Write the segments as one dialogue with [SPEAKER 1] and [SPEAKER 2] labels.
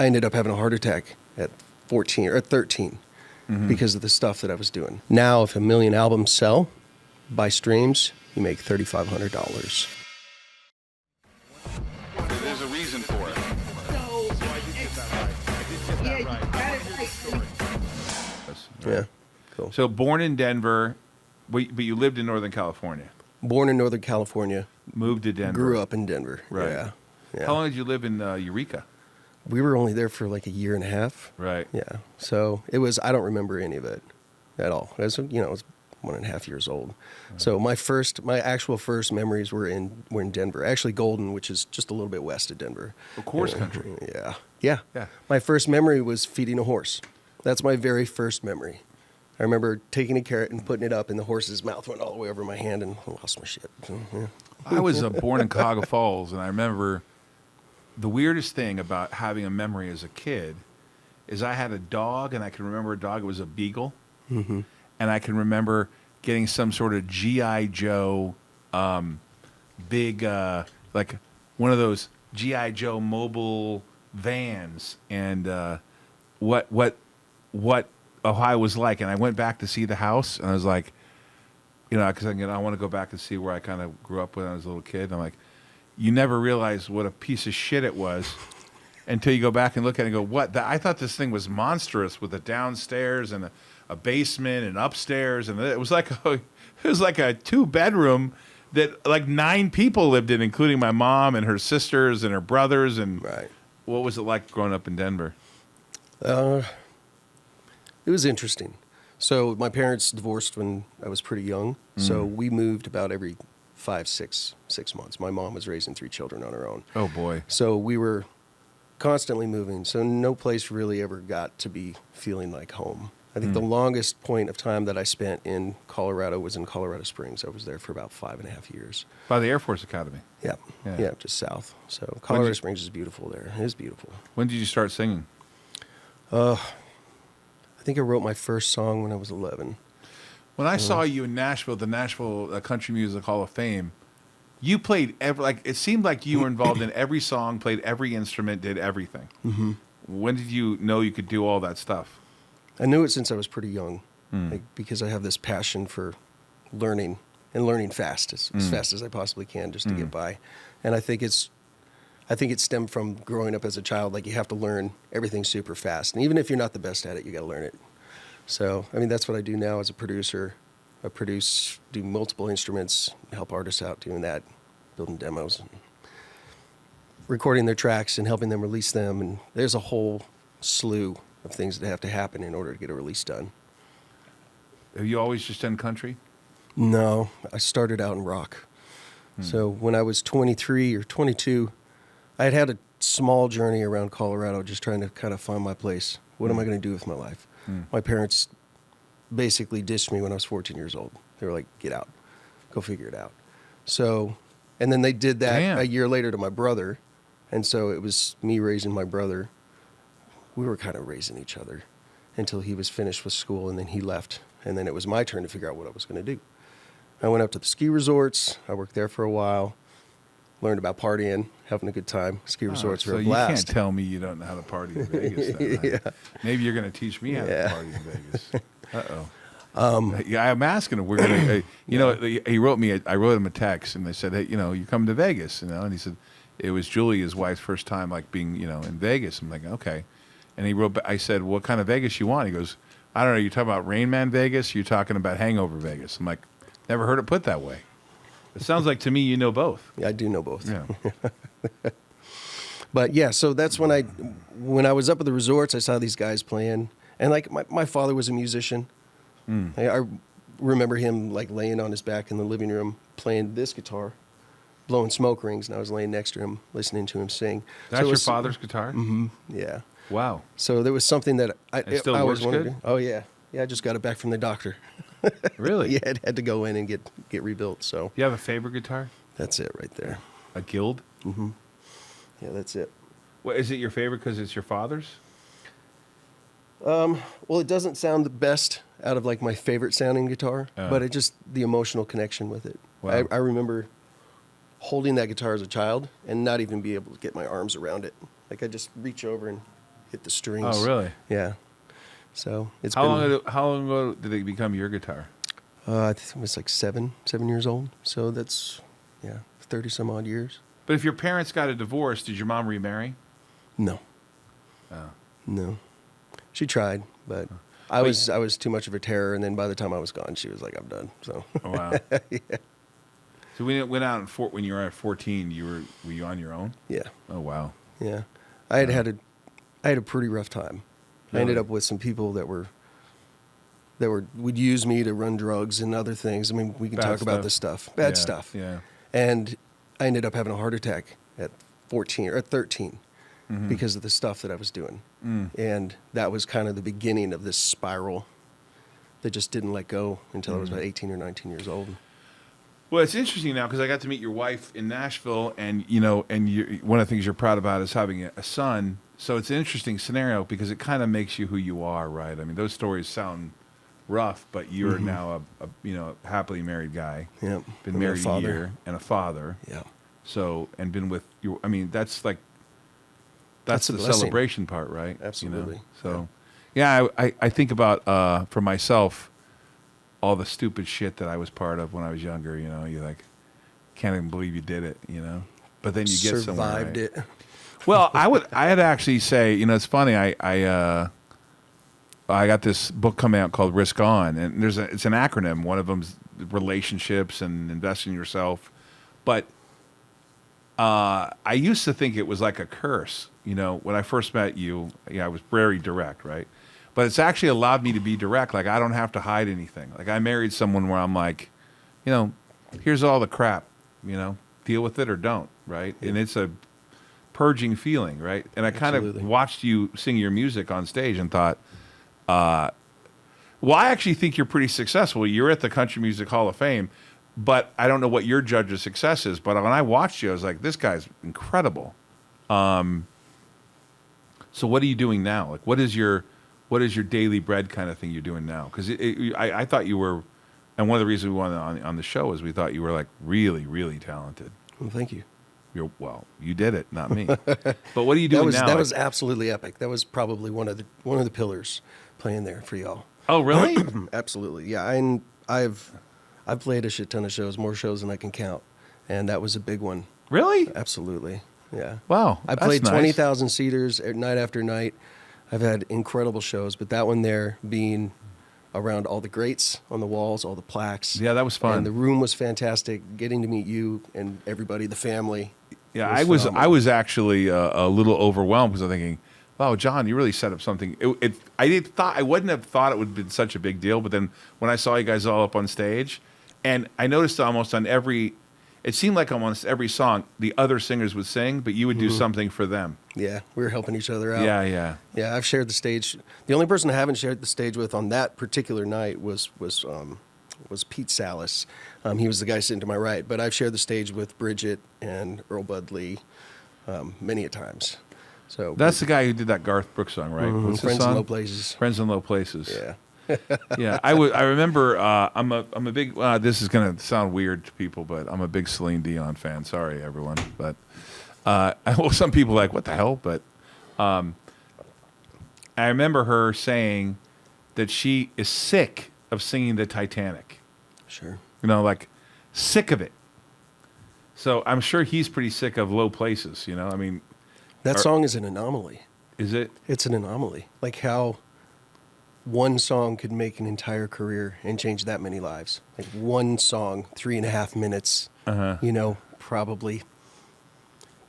[SPEAKER 1] I ended up having a heart attack at 14 or at 13 because of the stuff that I was doing. Now, if 1 million albums sell by streams, you make $3,500.
[SPEAKER 2] There's a reason for it.
[SPEAKER 1] Yeah, cool.
[SPEAKER 2] So born in Denver, but you lived in Northern California.
[SPEAKER 1] Born in Northern California.
[SPEAKER 2] Moved to Denver.
[SPEAKER 1] Grew up in Denver.
[SPEAKER 2] Right.
[SPEAKER 1] Yeah.
[SPEAKER 2] How long did you live in Eureka?
[SPEAKER 1] We were only there for like a year and a half.
[SPEAKER 2] Right.
[SPEAKER 1] Yeah. So it was, I don't remember any of it at all. It was, I was 1.5 years old. So my actual first memories were in Denver. Actually, Golden, which is just a little bit west of Denver.
[SPEAKER 2] Of course, country.
[SPEAKER 1] Yeah. Yeah. My first memory was feeding a horse. That's my very first memory. I remember taking a carrot and putting it up, and the horse's mouth went all the way over my hand, and I lost my shit. So, yeah.
[SPEAKER 2] I was born in Cuyahoga Falls, and I remember the weirdest thing about having a memory as a kid is I had a dog, and I can remember a dog. It was a beagle, and I can remember getting some sort of G.I. Joe, big, like one of those G.I. Joe mobile vans, and what Ohio was like. And I went back to see the house, and I was like, because I want to go back and see where I kind of grew up when I was a little kid. And I'm like, you never realize what a piece of shit it was until you go back and look at it and go, what? I thought this thing was monstrous with a downstairs and a basement and upstairs, and it was like a 2-bedroom that like 9 people lived in, including my mom and her sisters and her brothers. And what was it like growing up in Denver?
[SPEAKER 1] It was interesting. So my parents divorced when I was pretty young, so we moved about every 6 months. My mom was raising 3 children on her own.
[SPEAKER 2] Oh, boy.
[SPEAKER 1] So we were constantly moving, so no place really ever got to be feeling like home. I think the longest point of time that I spent in Colorado was in Colorado Springs. I was there for about 5.5 years.
[SPEAKER 2] By the Air Force Academy?
[SPEAKER 1] Yeah, just south. So Colorado Springs is beautiful there. It is beautiful.
[SPEAKER 2] When did you start singing?
[SPEAKER 1] I think I wrote my first song when I was 11.
[SPEAKER 2] When I saw you in Nashville, the Nashville Country Music Hall of Fame, you played it seemed like you were involved in every song, played every instrument, did everything. When did you know you could do all that stuff?
[SPEAKER 1] I knew it since I was pretty young, because I have this passion for learning and learning fast, as fast as I possibly can, just to get by. And I think it stemmed from growing up as a child. Like, you have to learn everything super fast, and even if you're not the best at it, you got to learn it. So, I mean, that's what I do now as a producer. I do multiple instruments, help artists out doing that, building demos, and recording their tracks and helping them release them. And there's a whole slew of things that have to happen in order to get a release done.
[SPEAKER 2] Have you always just done country?
[SPEAKER 1] No, I started out in rock. So when I was 23 or 22, I had a small journey around Colorado, just trying to kind of find my place. What am I going to do with my life? My parents basically ditched me when I was 14 years old. They were like, get out, go figure it out. So, and then they did that a year later to my brother. And so it was me raising my brother. We were kind of raising each other until he was finished with school, and then he left. And then it was my turn to figure out what I was going to do. I went up to the ski resorts. I worked there for a while. Learned about partying, having a good time. Ski resorts are a blast.
[SPEAKER 2] So you can't tell me you don't know how to party in Vegas. Then, right? Maybe you're going to teach me how to party in Vegas. I'm asking him. We're going to, he wrote me. I wrote him a text, and they said, hey, you come to Vegas, and he said it was Julia's wife's first time, like being, in Vegas. I'm like, okay. And he wrote. I said, what kind of Vegas you want? He goes, I don't know. You talking about Rain Man Vegas? Or you talking about Hangover Vegas? I'm like, never heard it put that way. It sounds like to me you know both.
[SPEAKER 1] Yeah, I do know both.
[SPEAKER 2] Yeah.
[SPEAKER 1] But yeah, so that's when I was up at the resorts, I saw these guys playing, and like my father was a musician. I remember him like laying on his back in the living room playing this guitar, blowing smoke rings, and I was laying next to him listening to him sing.
[SPEAKER 2] That's your father's guitar?
[SPEAKER 1] Mm-hmm. Yeah.
[SPEAKER 2] Wow.
[SPEAKER 1] So there was something that
[SPEAKER 2] it still
[SPEAKER 1] I
[SPEAKER 2] works
[SPEAKER 1] always wanted
[SPEAKER 2] good?
[SPEAKER 1] to. Oh yeah. Yeah, I just got it back from the doctor.
[SPEAKER 2] Really?
[SPEAKER 1] Yeah, it had to go in and get rebuilt. So
[SPEAKER 2] you have a favorite guitar?
[SPEAKER 1] That's it right there.
[SPEAKER 2] A Guild?
[SPEAKER 1] Mm-hmm. Yeah, that's it.
[SPEAKER 2] Well, is it your favorite because it's your father's?
[SPEAKER 1] Well, it doesn't sound the best out of like my favorite sounding guitar, but it just the emotional connection with it.
[SPEAKER 2] Wow.
[SPEAKER 1] I remember holding that guitar as a child and not even be able to get my arms around it. Like I just reach over and hit the strings.
[SPEAKER 2] Oh, really?
[SPEAKER 1] Yeah. So it's
[SPEAKER 2] How long ago did it become your guitar?
[SPEAKER 1] I think it was like 7 years old. So that's 30 some odd years.
[SPEAKER 2] But if your parents got a divorce, did your mom remarry?
[SPEAKER 1] No.
[SPEAKER 2] Oh.
[SPEAKER 1] No. She tried, but I was too much of a terror, and then by the time I was gone, she was like, "I'm done." So.
[SPEAKER 2] Oh, wow.
[SPEAKER 1] Yeah.
[SPEAKER 2] So when it went out when you were at 14, were you on your own?
[SPEAKER 1] Yeah.
[SPEAKER 2] Oh, wow.
[SPEAKER 1] Yeah. I had a pretty rough time. I ended up with some people that would use me to run drugs and other things. I mean, we can
[SPEAKER 2] Bad
[SPEAKER 1] talk about
[SPEAKER 2] stuff.
[SPEAKER 1] this stuff. Bad
[SPEAKER 2] Yeah,
[SPEAKER 1] stuff.
[SPEAKER 2] Yeah.
[SPEAKER 1] And I ended up having a heart attack at 14 or at 13 because of the stuff that I was doing. And that was kind of the beginning of this spiral that just didn't let go until I was about 18 or 19 years old.
[SPEAKER 2] Well, it's interesting now because I got to meet your wife in Nashville, and one of the things you're proud about is having a son. So it's an interesting scenario because it kind of makes you who you are, right? I mean, those stories sound rough, but you're now a happily married guy.
[SPEAKER 1] Yeah.
[SPEAKER 2] Been married a year and a father.
[SPEAKER 1] Yeah.
[SPEAKER 2] So and been with you. I mean, that's the
[SPEAKER 1] blessing.
[SPEAKER 2] celebration part, right?
[SPEAKER 1] Absolutely.
[SPEAKER 2] So, yeah, I think about for myself all the stupid shit that I was part of when I was younger. You like can't even believe you did it. But then you get somewhere.
[SPEAKER 1] Survived it.
[SPEAKER 2] Well, I'd actually say, it's funny. I got this book coming out called Risk On, and it's an acronym. One of them's relationships and invest in yourself. But I used to think it was like a curse. When I first met you, I was very direct, right? But it's actually allowed me to be direct. Like, I don't have to hide anything. Like, I married someone where I'm like, here's all the crap, deal with it or don't, right? Yeah. And it's a purging feeling, right? And I kind of watched you sing your music on stage and thought, I actually think you're pretty successful. You're at the Country Music Hall of Fame, but I don't know what your judge of success is. But when I watched you, I was like, this guy's incredible. So what are you doing now? Like, what is your daily bread kind of thing you're doing now? Because I thought you were, and one of the reasons we wanted on the show is we thought you were like really, really talented.
[SPEAKER 1] Well, thank you.
[SPEAKER 2] You did it, not me. But what are you doing now?
[SPEAKER 1] That was absolutely epic. That was probably one of the pillars playing there for y'all.
[SPEAKER 2] Oh, really?
[SPEAKER 1] Absolutely. Yeah, I've played a shit ton of shows, more shows than I can count, and that was a big one.
[SPEAKER 2] Really?
[SPEAKER 1] Absolutely. Yeah.
[SPEAKER 2] Wow.
[SPEAKER 1] I played 20,000 seaters night after night. I've had incredible shows, but that one there being around all the greats on the walls, all the plaques.
[SPEAKER 2] Yeah, that was fun.
[SPEAKER 1] And the room was fantastic. Getting to meet you and everybody, the family.
[SPEAKER 2] Yeah, I was actually a little overwhelmed because I'm thinking, wow, John, you really set up something. I wouldn't have thought it would have been such a big deal, but then when I saw you guys all up on stage, and I noticed almost on it seemed like almost every song the other singers would sing, but you would do something for them.
[SPEAKER 1] Yeah, we were helping each other out.
[SPEAKER 2] Yeah.
[SPEAKER 1] Yeah, I've shared the stage. The only person I haven't shared the stage with on that particular night was Pete Salas. He was the guy sitting to my right, but I've shared the stage with Bridget and Earl Bud Lee many a times. So
[SPEAKER 2] that's the guy who did that Garth Brooks song, right? What's
[SPEAKER 1] Friends
[SPEAKER 2] the song?
[SPEAKER 1] in Low Places.
[SPEAKER 2] Friends in Low Places.
[SPEAKER 1] Yeah.
[SPEAKER 2] Yeah, I remember. I'm a big. This is gonna sound weird to people, but I'm a big Celine Dion fan. Sorry, everyone, but well, some people are like, what the hell? But I remember her saying that she is sick of singing the Titanic.
[SPEAKER 1] Sure.
[SPEAKER 2] Like sick of it. So I'm sure he's pretty sick of Low Places. I mean,
[SPEAKER 1] that song is an anomaly.
[SPEAKER 2] Is it?
[SPEAKER 1] It's an anomaly. Like how one song could make an entire career and change that many lives. Like one song, 3.5 minutes, probably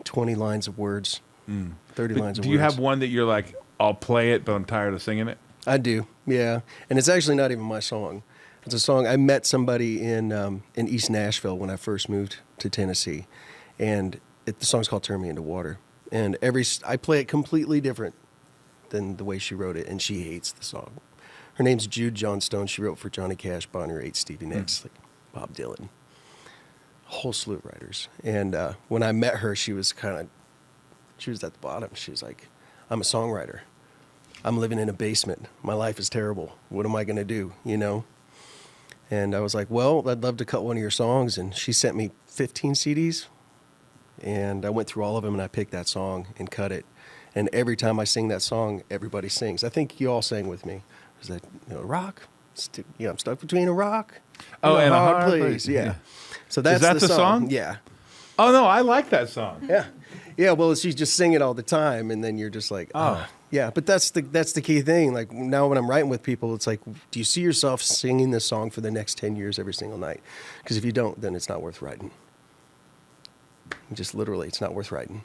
[SPEAKER 1] 20 lines of words, 30 lines of words.
[SPEAKER 2] Do you have one that you're like, I'll play it, but I'm tired of singing it?
[SPEAKER 1] I do, yeah. And it's actually not even my song. It's a song. I met somebody in East Nashville when I first moved to Tennessee. And the song's called Turn Me Into Water. And I play it completely different than the way she wrote it, and she hates the song. Her name's Jude Johnstone. She wrote for Johnny Cash, Bonnie Raitt, Stevie Nicks, like Bob Dylan, a whole slew of writers. And when I met her, she was at the bottom. She was like, I'm a songwriter. I'm living in a basement. My life is terrible. What am I going to do, And I was like, well, I'd love to cut one of your songs. And she sent me 15 CDs. And I went through all of them, and I picked that song and cut it. And every time I sing that song, everybody sings. I think you all sang with me. Is that, rock? I'm stuck between a rock
[SPEAKER 2] and a hard
[SPEAKER 1] place.
[SPEAKER 2] place.
[SPEAKER 1] Yeah.
[SPEAKER 2] Yeah.
[SPEAKER 1] So that's
[SPEAKER 2] Is that the song?
[SPEAKER 1] Yeah.
[SPEAKER 2] Oh no, I like that song.
[SPEAKER 1] Yeah. Yeah, well, you just sing it all the time, and then you're just like, oh. Yeah, but that's the key thing. Like, now when I'm writing with people, it's like, do you see yourself singing this song for the next 10 years every single night? Because if you don't, then it's not worth writing. Just literally, it's not worth writing.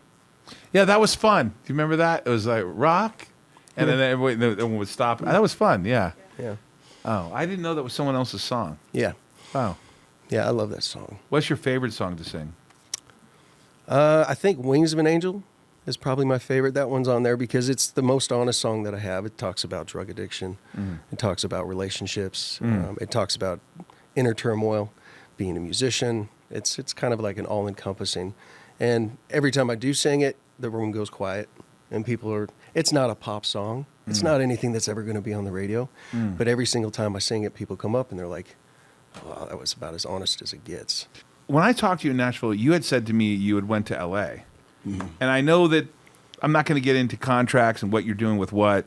[SPEAKER 2] Yeah, that was fun. Do you remember that? It was like rock, and then everyone would stop. That was fun. Yeah.
[SPEAKER 1] Yeah.
[SPEAKER 2] Oh, I didn't know that was someone else's song.
[SPEAKER 1] Yeah.
[SPEAKER 2] Wow.
[SPEAKER 1] Yeah, I love that song.
[SPEAKER 2] What's your favorite song to sing?
[SPEAKER 1] I think Wings of an Angel is probably my favorite. That one's on there because it's the most honest song that I have. It talks about drug addiction. It talks about relationships. It talks about inner turmoil, being a musician. It's kind of like an all-encompassing. And every time I do sing it, the room goes quiet. And it's not a pop song. It's not anything that's ever going to be on the radio. But every single time I sing it, people come up and they're like, wow, that was about as honest as it gets.
[SPEAKER 2] When I talked to you in Nashville, you had said to me you had went to L.A. And I know that I'm not going to get into contracts and what you're doing with what,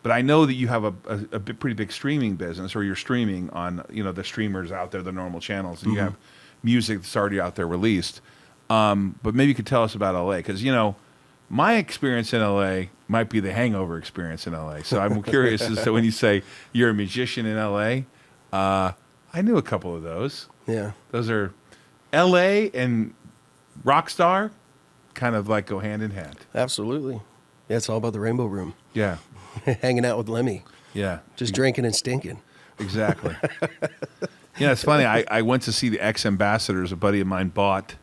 [SPEAKER 2] but I know that you have a pretty big streaming business, or you're streaming on the streamers out there, the normal channels, and you have music that's already out there released. But maybe you could tell us about L.A. because my experience in L.A. might be the Hangover experience in L.A. So I'm curious as to when you say you're a musician in L.A. I knew a couple of those.
[SPEAKER 1] Yeah,
[SPEAKER 2] those are L.A. and rock star. Kind of like go hand in hand.
[SPEAKER 1] Absolutely. Yeah, it's all about the Rainbow Room.
[SPEAKER 2] Yeah.
[SPEAKER 1] Hanging out with Lemmy.
[SPEAKER 2] Yeah.
[SPEAKER 1] Just drinking and stinking.
[SPEAKER 2] Exactly. It's funny. I went to see the Ex-Ambassadors. A buddy of mine bought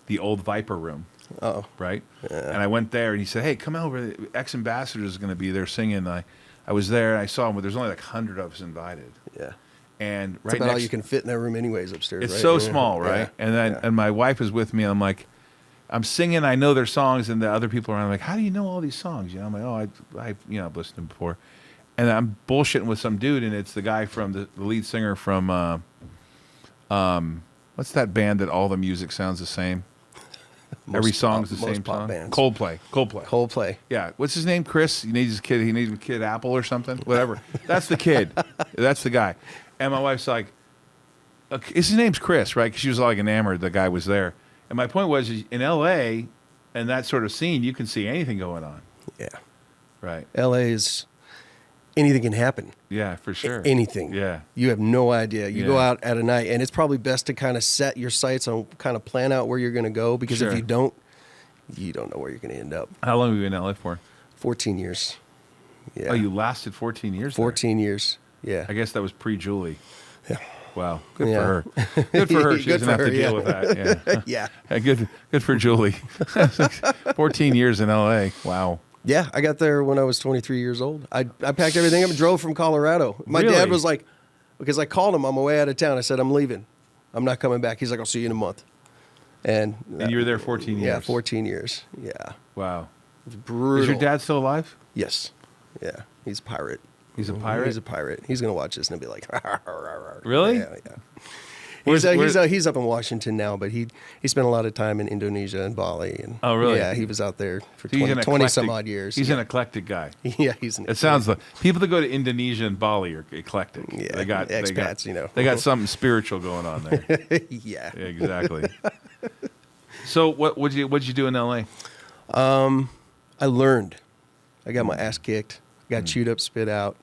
[SPEAKER 2] the old Viper Room.
[SPEAKER 1] Oh.
[SPEAKER 2] Right?
[SPEAKER 1] Yeah.
[SPEAKER 2] And I went there and he said, hey, come over. The Ex-Ambassadors is going to be there singing. I was there and I saw him, but there's only like 100 of us invited.
[SPEAKER 1] Yeah.
[SPEAKER 2] And
[SPEAKER 1] right about all you can fit in that room anyways upstairs,
[SPEAKER 2] it's
[SPEAKER 1] right?
[SPEAKER 2] so small, right?
[SPEAKER 1] Yeah.
[SPEAKER 2] And then and my wife is with me and I'm like, I'm singing, I know their songs, and the other people around are like, how do you know all these songs? I'm like, oh, I've listened to them before. And I'm bullshitting with some dude, and it's the guy from the lead singer from, what's that band that all the music sounds the same? Every song's the same song?
[SPEAKER 1] Bands.
[SPEAKER 2] Coldplay. Yeah. What's his name? Chris? He needs a Kid Apple or something? Whatever. That's the kid. That's the guy. And my wife's like, his name's Chris, right? Because she was like enamored the guy was there. And my point was, in L.A. and that sort of scene, you can see anything going on.
[SPEAKER 1] Yeah.
[SPEAKER 2] Right.
[SPEAKER 1] L.A. is anything can happen.
[SPEAKER 2] Yeah, for sure.
[SPEAKER 1] Anything.
[SPEAKER 2] Yeah.
[SPEAKER 1] You have no idea. You go out at a night, and it's probably best to kind of set your sights on, kind of plan out where you're going to go, because if you don't know where you're going to end up.
[SPEAKER 2] How long have you been in L.A. for?
[SPEAKER 1] 14 years. Yeah.
[SPEAKER 2] Oh, you lasted 14 years
[SPEAKER 1] 14 years. Yeah.
[SPEAKER 2] I guess that was pre-Julie.
[SPEAKER 1] Yeah.
[SPEAKER 2] Wow. Good for her. Good for her. She doesn't have to deal with that. Yeah.
[SPEAKER 1] Yeah.
[SPEAKER 2] Good for Julie. 14 years in L.A. Wow.
[SPEAKER 1] Yeah, I got there when I was 23 years old. I packed everything up and drove from Colorado. My
[SPEAKER 2] Really?
[SPEAKER 1] dad was like, because I called him on my way out of town. I said, I'm leaving. I'm not coming back. He's like, I'll see you in a month. And
[SPEAKER 2] you were there 14 years?
[SPEAKER 1] Yeah, 14 years. Yeah.
[SPEAKER 2] Wow.
[SPEAKER 1] It was brutal.
[SPEAKER 2] Is your dad still alive?
[SPEAKER 1] Yes. Yeah. He's a pirate.
[SPEAKER 2] He's a pirate?
[SPEAKER 1] He's a pirate. He's going to watch this and be like,
[SPEAKER 2] really?
[SPEAKER 1] Yeah, yeah. He's up in Washington now, but he spent a lot of time in Indonesia and Bali. And,
[SPEAKER 2] oh, really?
[SPEAKER 1] Yeah, he was out there for
[SPEAKER 2] So
[SPEAKER 1] 20 some odd years.
[SPEAKER 2] He's an eclectic guy.
[SPEAKER 1] Yeah, he's an
[SPEAKER 2] It sounds like people that go to Indonesia and Bali are eclectic.
[SPEAKER 1] Yeah,
[SPEAKER 2] they got
[SPEAKER 1] expats,
[SPEAKER 2] They got something spiritual going on there.
[SPEAKER 1] Yeah.
[SPEAKER 2] Exactly. So what'd you do in LA?
[SPEAKER 1] I learned. I got my ass kicked. Got chewed up, spit out.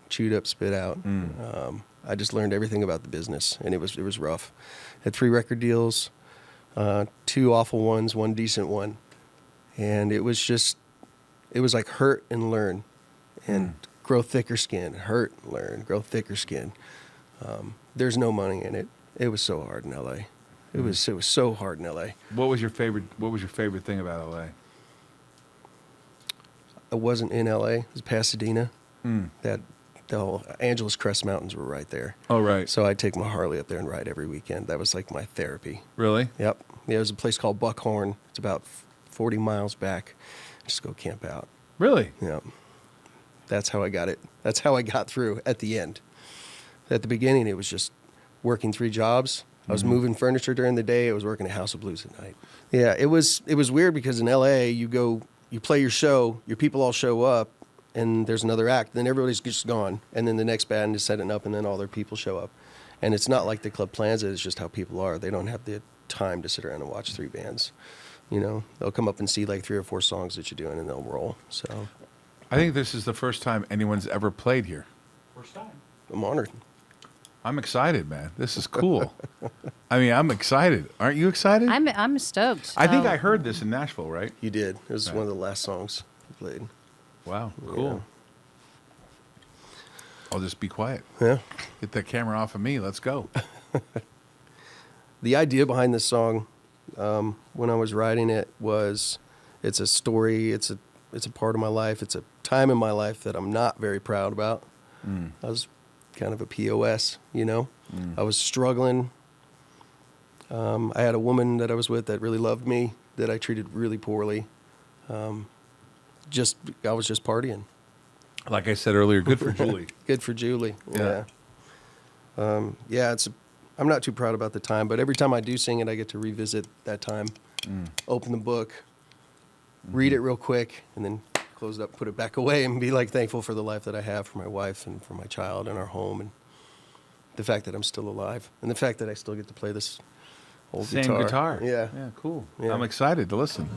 [SPEAKER 1] I just learned everything about the business, and it was rough. Had 3 record deals, 2 awful ones, 1 decent one, and it was like hurt and learn, and grow thicker skin. Hurt, learn, grow thicker skin. There's no money in it. It was so hard in LA. It was so hard in LA.
[SPEAKER 2] What was your favorite thing about LA?
[SPEAKER 1] I wasn't in LA. It was Pasadena. The whole Angeles Crest Mountains were right there.
[SPEAKER 2] Oh, right.
[SPEAKER 1] So I'd take my Harley up there and ride every weekend. That was like my therapy.
[SPEAKER 2] Really?
[SPEAKER 1] Yep. Yeah, there's a place called Buckhorn. It's about 40 miles back. Just go camp out.
[SPEAKER 2] Really?
[SPEAKER 1] Yep. That's how I got it. That's how I got through at the end. At the beginning, it was just working 3 jobs. I was moving furniture during the day. I was working at House of Blues at night. Yeah, it was weird because in LA, you go you play your show, your people all show up, and there's another act. Then everybody's just gone, and then the next band is setting up, and then all their people show up. And it's not like the club plans it. It's just how people are. They don't have the time to sit around and watch 3 bands. You know, they'll come up and see like 3 or 4 songs that you're doing, and they'll roll. So
[SPEAKER 2] I think this is the first time anyone's ever played here.
[SPEAKER 3] First time.
[SPEAKER 1] I'm honored.
[SPEAKER 2] I'm excited, man. This is cool. I mean, I'm excited. Aren't you excited?
[SPEAKER 4] I'm stoked.
[SPEAKER 2] I think I heard this in Nashville, right?
[SPEAKER 1] You did. It was one of the last songs you played.
[SPEAKER 2] Wow, cool. I'll just be quiet.
[SPEAKER 1] Yeah.
[SPEAKER 2] Get that camera off of me. Let's go.
[SPEAKER 1] The idea behind this song, when I was writing it, was it's a story. It's a part of my life. It's a time in my life that I'm not very proud about. I was kind of a POS, you know. I was struggling. I had a woman that I was with that really loved me, that I treated really poorly. I was just partying.
[SPEAKER 2] Like I said earlier, good for Julie.
[SPEAKER 1] Good for Julie.
[SPEAKER 2] Yeah.
[SPEAKER 1] Yeah. I'm not too proud about the time, but every time I do sing it, I get to revisit that time, open the book, read it real quick, and then close it up, put it back away, and be like thankful for the life that I have, for my wife and for my child and our home, and the fact that I'm still alive, and the fact that I still get to play this old
[SPEAKER 2] Same
[SPEAKER 1] guitar.
[SPEAKER 2] guitar.
[SPEAKER 1] Yeah.
[SPEAKER 2] Yeah, cool.
[SPEAKER 1] Yeah.
[SPEAKER 2] I'm excited to listen.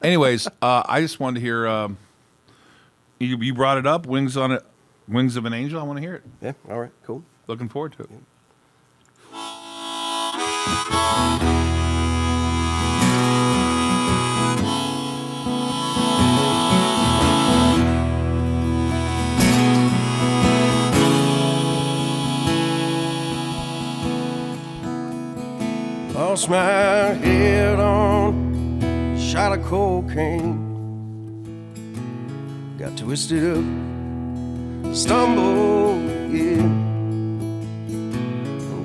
[SPEAKER 2] Anyways, I just wanted to hear, you brought it up, Wings of an Angel. I want to hear it.
[SPEAKER 1] Yeah. All right. Cool.
[SPEAKER 2] Looking forward to it.
[SPEAKER 1] Lost my head on a shot of cocaine. Got twisted up, stumbled again.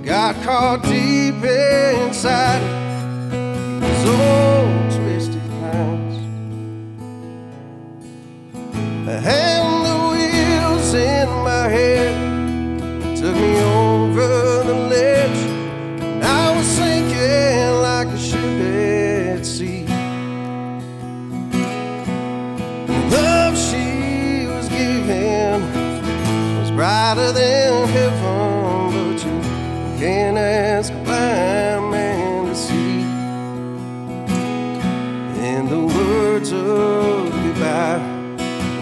[SPEAKER 1] Got caught deep inside these old twisted plans. And the wheels in my head took me over the ledge. And I was sinking like a ship at sea. The love she was giving was brighter than heaven, but you can't ask a blind man to see. And the words of goodbye,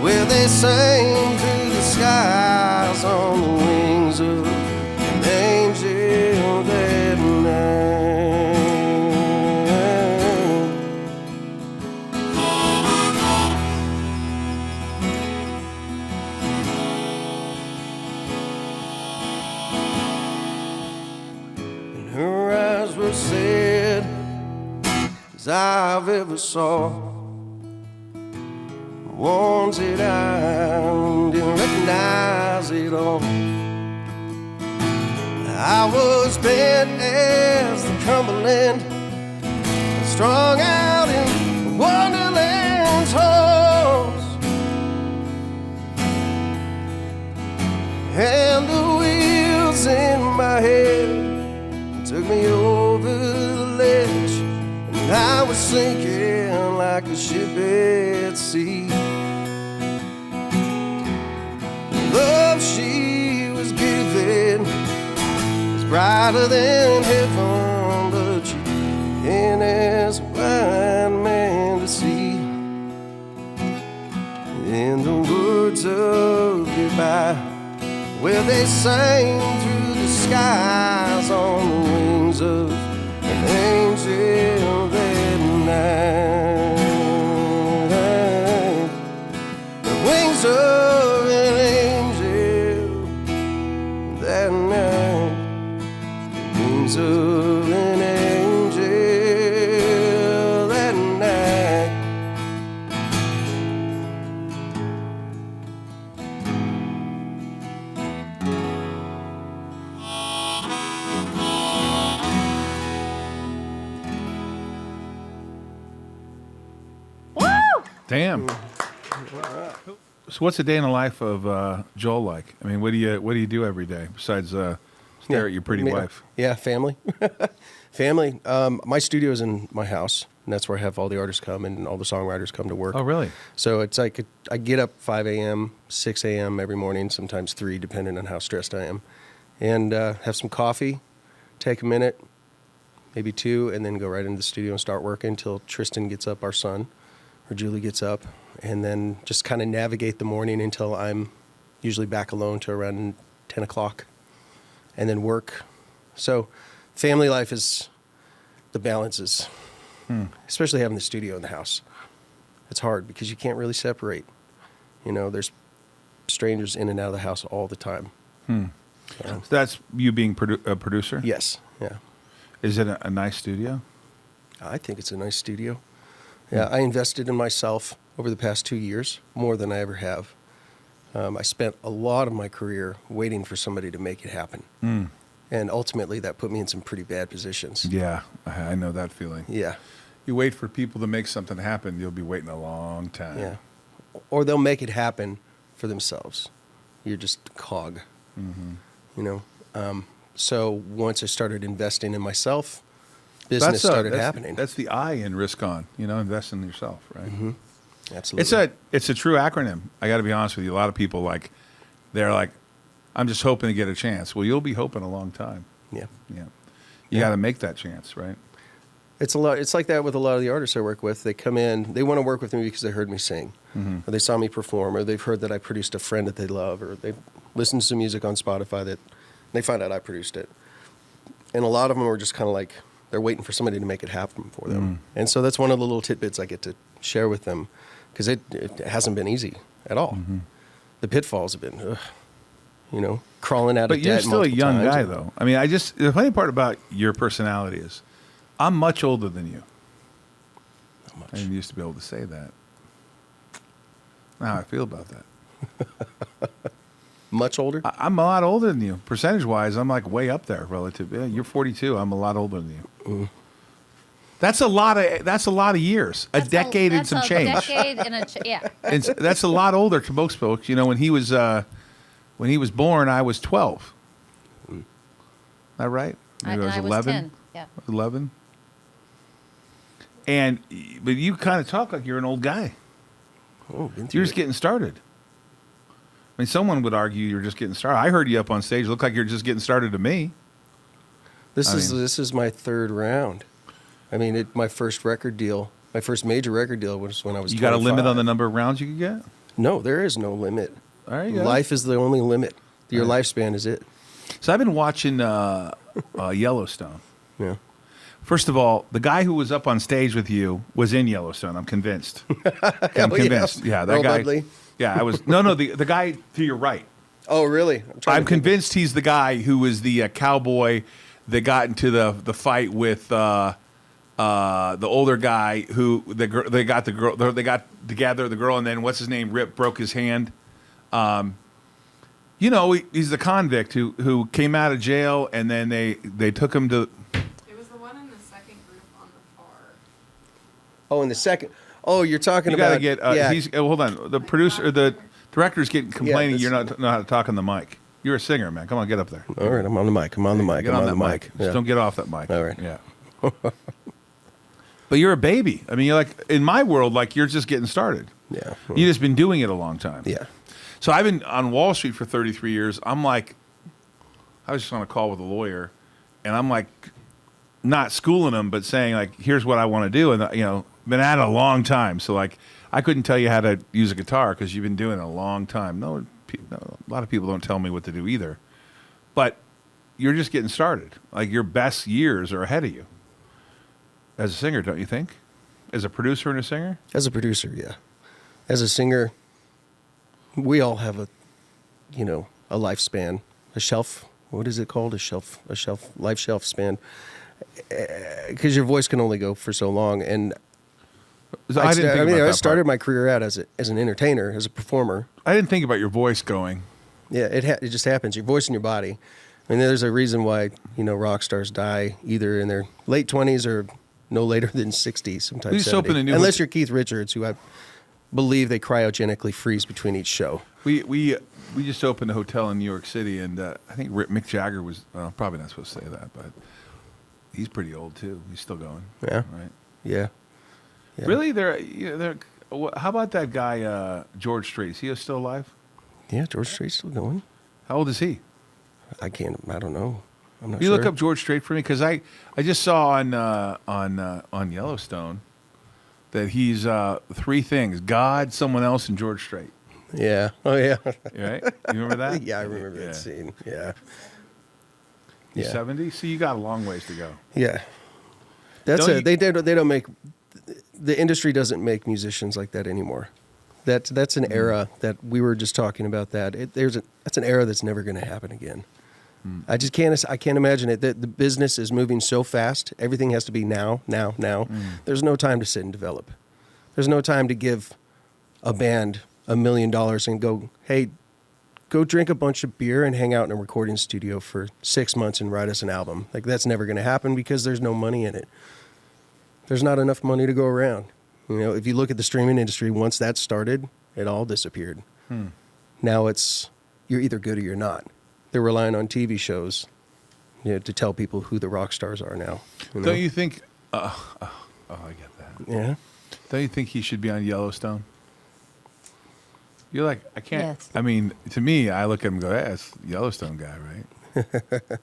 [SPEAKER 1] well, they sang through the skies on the wings of an angel that night. And her eyes were sad as I've ever saw. Ones that I didn't recognize at all. I was bent as the Cumberland, strung out in Wonderland's halls. And the wheels in my head took me over the ledge, and I was sinking like a ship at sea. Love she was giving was brighter than heaven, but you can't ask a blind man to see. And the words of goodbye, well, they sang through the skies on the wings of an angel that night. The wings of an angel that night. The wings of an angel that night.
[SPEAKER 2] Damn. So what's a day in the life of Joel like? I mean, what do you do every day besides Stare at your pretty wife.
[SPEAKER 1] Yeah, family. Family. My studio's in my house, and that's where I have all the artists come and all the songwriters come to work.
[SPEAKER 2] Oh, really?
[SPEAKER 1] So it's like I get up 5 a.m., 6 a.m. every morning, sometimes 3, depending on how stressed I am, and have some coffee, take a minute, maybe 2, and then go right into the studio and start working until Tristan gets up, our son, or Julie gets up, and then just kind of navigate the morning until I'm usually back alone to around 10 o'clock, and then work. So family life is the balances, especially having the studio in the house. It's hard because you can't really separate. You know, there's strangers in and out of the house all the time.
[SPEAKER 2] So that's you being a producer?
[SPEAKER 1] Yes, yeah.
[SPEAKER 2] Is it a nice studio?
[SPEAKER 1] I think it's a nice studio. Yeah, I invested in myself over the past 2 years, more than I ever have. I spent a lot of my career waiting for somebody to make it happen. And ultimately, that put me in some pretty bad positions.
[SPEAKER 2] Yeah, I know that feeling.
[SPEAKER 1] Yeah,
[SPEAKER 2] You wait for people to make something happen, you'll be waiting a long time.
[SPEAKER 1] yeah. Or they'll make it happen for themselves. You're just a cog, you know? So once I started investing in myself, business started happening.
[SPEAKER 2] That's the I in Risk On, you know, invest in yourself, right?
[SPEAKER 1] Absolutely.
[SPEAKER 2] It's a true acronym. I got to be honest with you. A lot of people they're like, I'm just hoping to get a chance. Well, you'll be hoping a long time.
[SPEAKER 1] Yeah.
[SPEAKER 2] Yeah. You got to make that chance, right?
[SPEAKER 1] It's a lot. It's like that with a lot of the artists I work with. They come in, they want to work with me because they heard me sing, or they saw me perform, or they've heard that I produced a friend that they love, or they've listened to some music on Spotify that they find out I produced it. And a lot of them are just kind of like, they're waiting for somebody to make it happen for them. And so that's one of the little tidbits I get to share with them, because it hasn't been easy at all. The pitfalls have been, you know, crawling out
[SPEAKER 2] But
[SPEAKER 1] of
[SPEAKER 2] you're
[SPEAKER 1] debt
[SPEAKER 2] still a
[SPEAKER 1] multiple
[SPEAKER 2] young
[SPEAKER 1] times.
[SPEAKER 2] guy, though. I mean, the funny part about your personality is I'm much older than you.
[SPEAKER 1] Not much.
[SPEAKER 2] I didn't used to be able to say that. Now I feel about that.
[SPEAKER 1] Much older?
[SPEAKER 2] I'm a lot older than you. Percentage-wise, I'm like way up there relative. Yeah, you're 42. I'm a lot older than you. That's a lot of years. A decade and some change.
[SPEAKER 3] Decade and yeah.
[SPEAKER 2] And that's a lot older to most folks. You know, when he was born, I was 12. Is that right? Maybe
[SPEAKER 3] I was
[SPEAKER 2] 11.
[SPEAKER 3] 10. Yeah.
[SPEAKER 2] 11. But you kind of talk like you're an old guy.
[SPEAKER 1] Oh, been through
[SPEAKER 2] You're just
[SPEAKER 1] it.
[SPEAKER 2] getting started. I mean, someone would argue you're just getting started. I heard you up on stage. Look like you're just getting started to me.
[SPEAKER 1] This
[SPEAKER 2] I
[SPEAKER 1] is my third round. I mean, my first record deal, my first major record deal was when I was
[SPEAKER 2] You got a limit
[SPEAKER 1] 25.
[SPEAKER 2] on the number of rounds you could get?
[SPEAKER 1] No, there is no limit.
[SPEAKER 2] There you go.
[SPEAKER 1] Life is the only limit. Your
[SPEAKER 2] Right.
[SPEAKER 1] lifespan is it.
[SPEAKER 2] So I've been watching Yellowstone.
[SPEAKER 1] Yeah.
[SPEAKER 2] First of all, the guy who was up on stage with you was in Yellowstone. I'm convinced. I'm
[SPEAKER 1] Hell
[SPEAKER 2] convinced. Yeah, that
[SPEAKER 1] Earl
[SPEAKER 2] guy.
[SPEAKER 1] Dudley?
[SPEAKER 2] Yeah, I was. No, the guy to your right.
[SPEAKER 1] Oh, really?
[SPEAKER 2] I'm convinced he's the guy who was the cowboy that got into the fight with the older guy who they got together the girl, and then what's his name broke his hand. You know, he's the convict who came out of jail, and then they took him to.
[SPEAKER 4] It was the one in the second group on the far.
[SPEAKER 1] Oh, in the second. Oh, you're talking
[SPEAKER 2] You
[SPEAKER 1] about.
[SPEAKER 2] got to get.
[SPEAKER 1] yeah.
[SPEAKER 2] Hold on. The producer, the director's complaining
[SPEAKER 1] this-
[SPEAKER 2] you're not know how to talk on the mic. You're a singer, man. Come on, get up there.
[SPEAKER 1] All right, I'm on the mic. I'm on the mic.
[SPEAKER 2] Get
[SPEAKER 1] I'm on
[SPEAKER 2] that
[SPEAKER 1] the mic.
[SPEAKER 2] Just
[SPEAKER 1] Yeah.
[SPEAKER 2] don't get off that mic.
[SPEAKER 1] All right.
[SPEAKER 2] Yeah. But you're a baby. I mean, you're like in my world, like you're just getting started.
[SPEAKER 1] Yeah.
[SPEAKER 2] You just been doing it a long time.
[SPEAKER 1] Yeah.
[SPEAKER 2] So I've been on Wall Street for 33 years. I'm like, I was just on a call with a lawyer, and I'm like, not schooling them, but saying like, here's what I want to do, and you know, been at it a long time. So like, I couldn't tell you how to use a guitar because you've been doing it a long time. No, a lot of people don't tell me what to do either. But you're just getting started. Like your best years are ahead of you. As a singer, don't you think? As a producer and a singer?
[SPEAKER 1] As a producer, yeah. As a singer, we all have a lifespan, a shelf. What is it called? Life shelf span. Because your voice can only go for so long. And
[SPEAKER 2] I didn't think about that
[SPEAKER 1] I started
[SPEAKER 2] part.
[SPEAKER 1] my career out as an entertainer, as a performer.
[SPEAKER 2] I didn't think about your voice going.
[SPEAKER 1] Yeah, it just happens. Your voice and your body. I mean, there's a reason why rock stars die either in their late 20s or no later than 60, sometimes
[SPEAKER 2] We just
[SPEAKER 1] 70.
[SPEAKER 2] opened a new
[SPEAKER 1] Unless you're Keith Richards, who believe they cryogenically freeze between each show.
[SPEAKER 2] We just opened a hotel in New York City, and I think Mick Jagger was probably not supposed to say that, but he's pretty old too. He's still going.
[SPEAKER 1] Yeah.
[SPEAKER 2] Right.
[SPEAKER 1] Yeah. Yeah.
[SPEAKER 2] Really? How about that guy George Strait? Is he still alive?
[SPEAKER 1] Yeah, George Strait's still going.
[SPEAKER 2] How old is he?
[SPEAKER 1] I don't know. I'm not
[SPEAKER 2] You
[SPEAKER 1] sure.
[SPEAKER 2] look up George Strait for me, because I just saw on Yellowstone that he's three things: God, someone else, and George Strait.
[SPEAKER 1] Yeah. Oh, yeah.
[SPEAKER 2] Right? You remember that?
[SPEAKER 1] Yeah, I remember that scene. Yeah.
[SPEAKER 2] He's
[SPEAKER 1] Yeah.
[SPEAKER 2] 70. So you got a long ways to go.
[SPEAKER 1] Yeah. That's
[SPEAKER 2] Don't
[SPEAKER 1] it. They don't make, the industry doesn't make musicians like that anymore. That's an era that we were just talking about. That's an era that's never going to happen again. I just can't imagine it. The business is moving so fast. Everything has to be now. There's no time to sit and develop. There's no time to give a band $1 million and go, hey, go drink a bunch of beer and hang out in a recording studio for 6 months and write us an album. Like, that's never going to happen because there's no money in it. There's not enough money to go around. You know, if you look at the streaming industry, once that started, it all disappeared. Now you're either good or you're not. They're relying on TV shows, to tell people who the rock stars are now.
[SPEAKER 2] Don't you think? I get that.
[SPEAKER 1] Yeah.
[SPEAKER 2] Don't you think he should be on Yellowstone? You're like, I can't.
[SPEAKER 3] Yes.
[SPEAKER 2] I mean, to me, I look at him and go, hey, that's Yellowstone guy, right?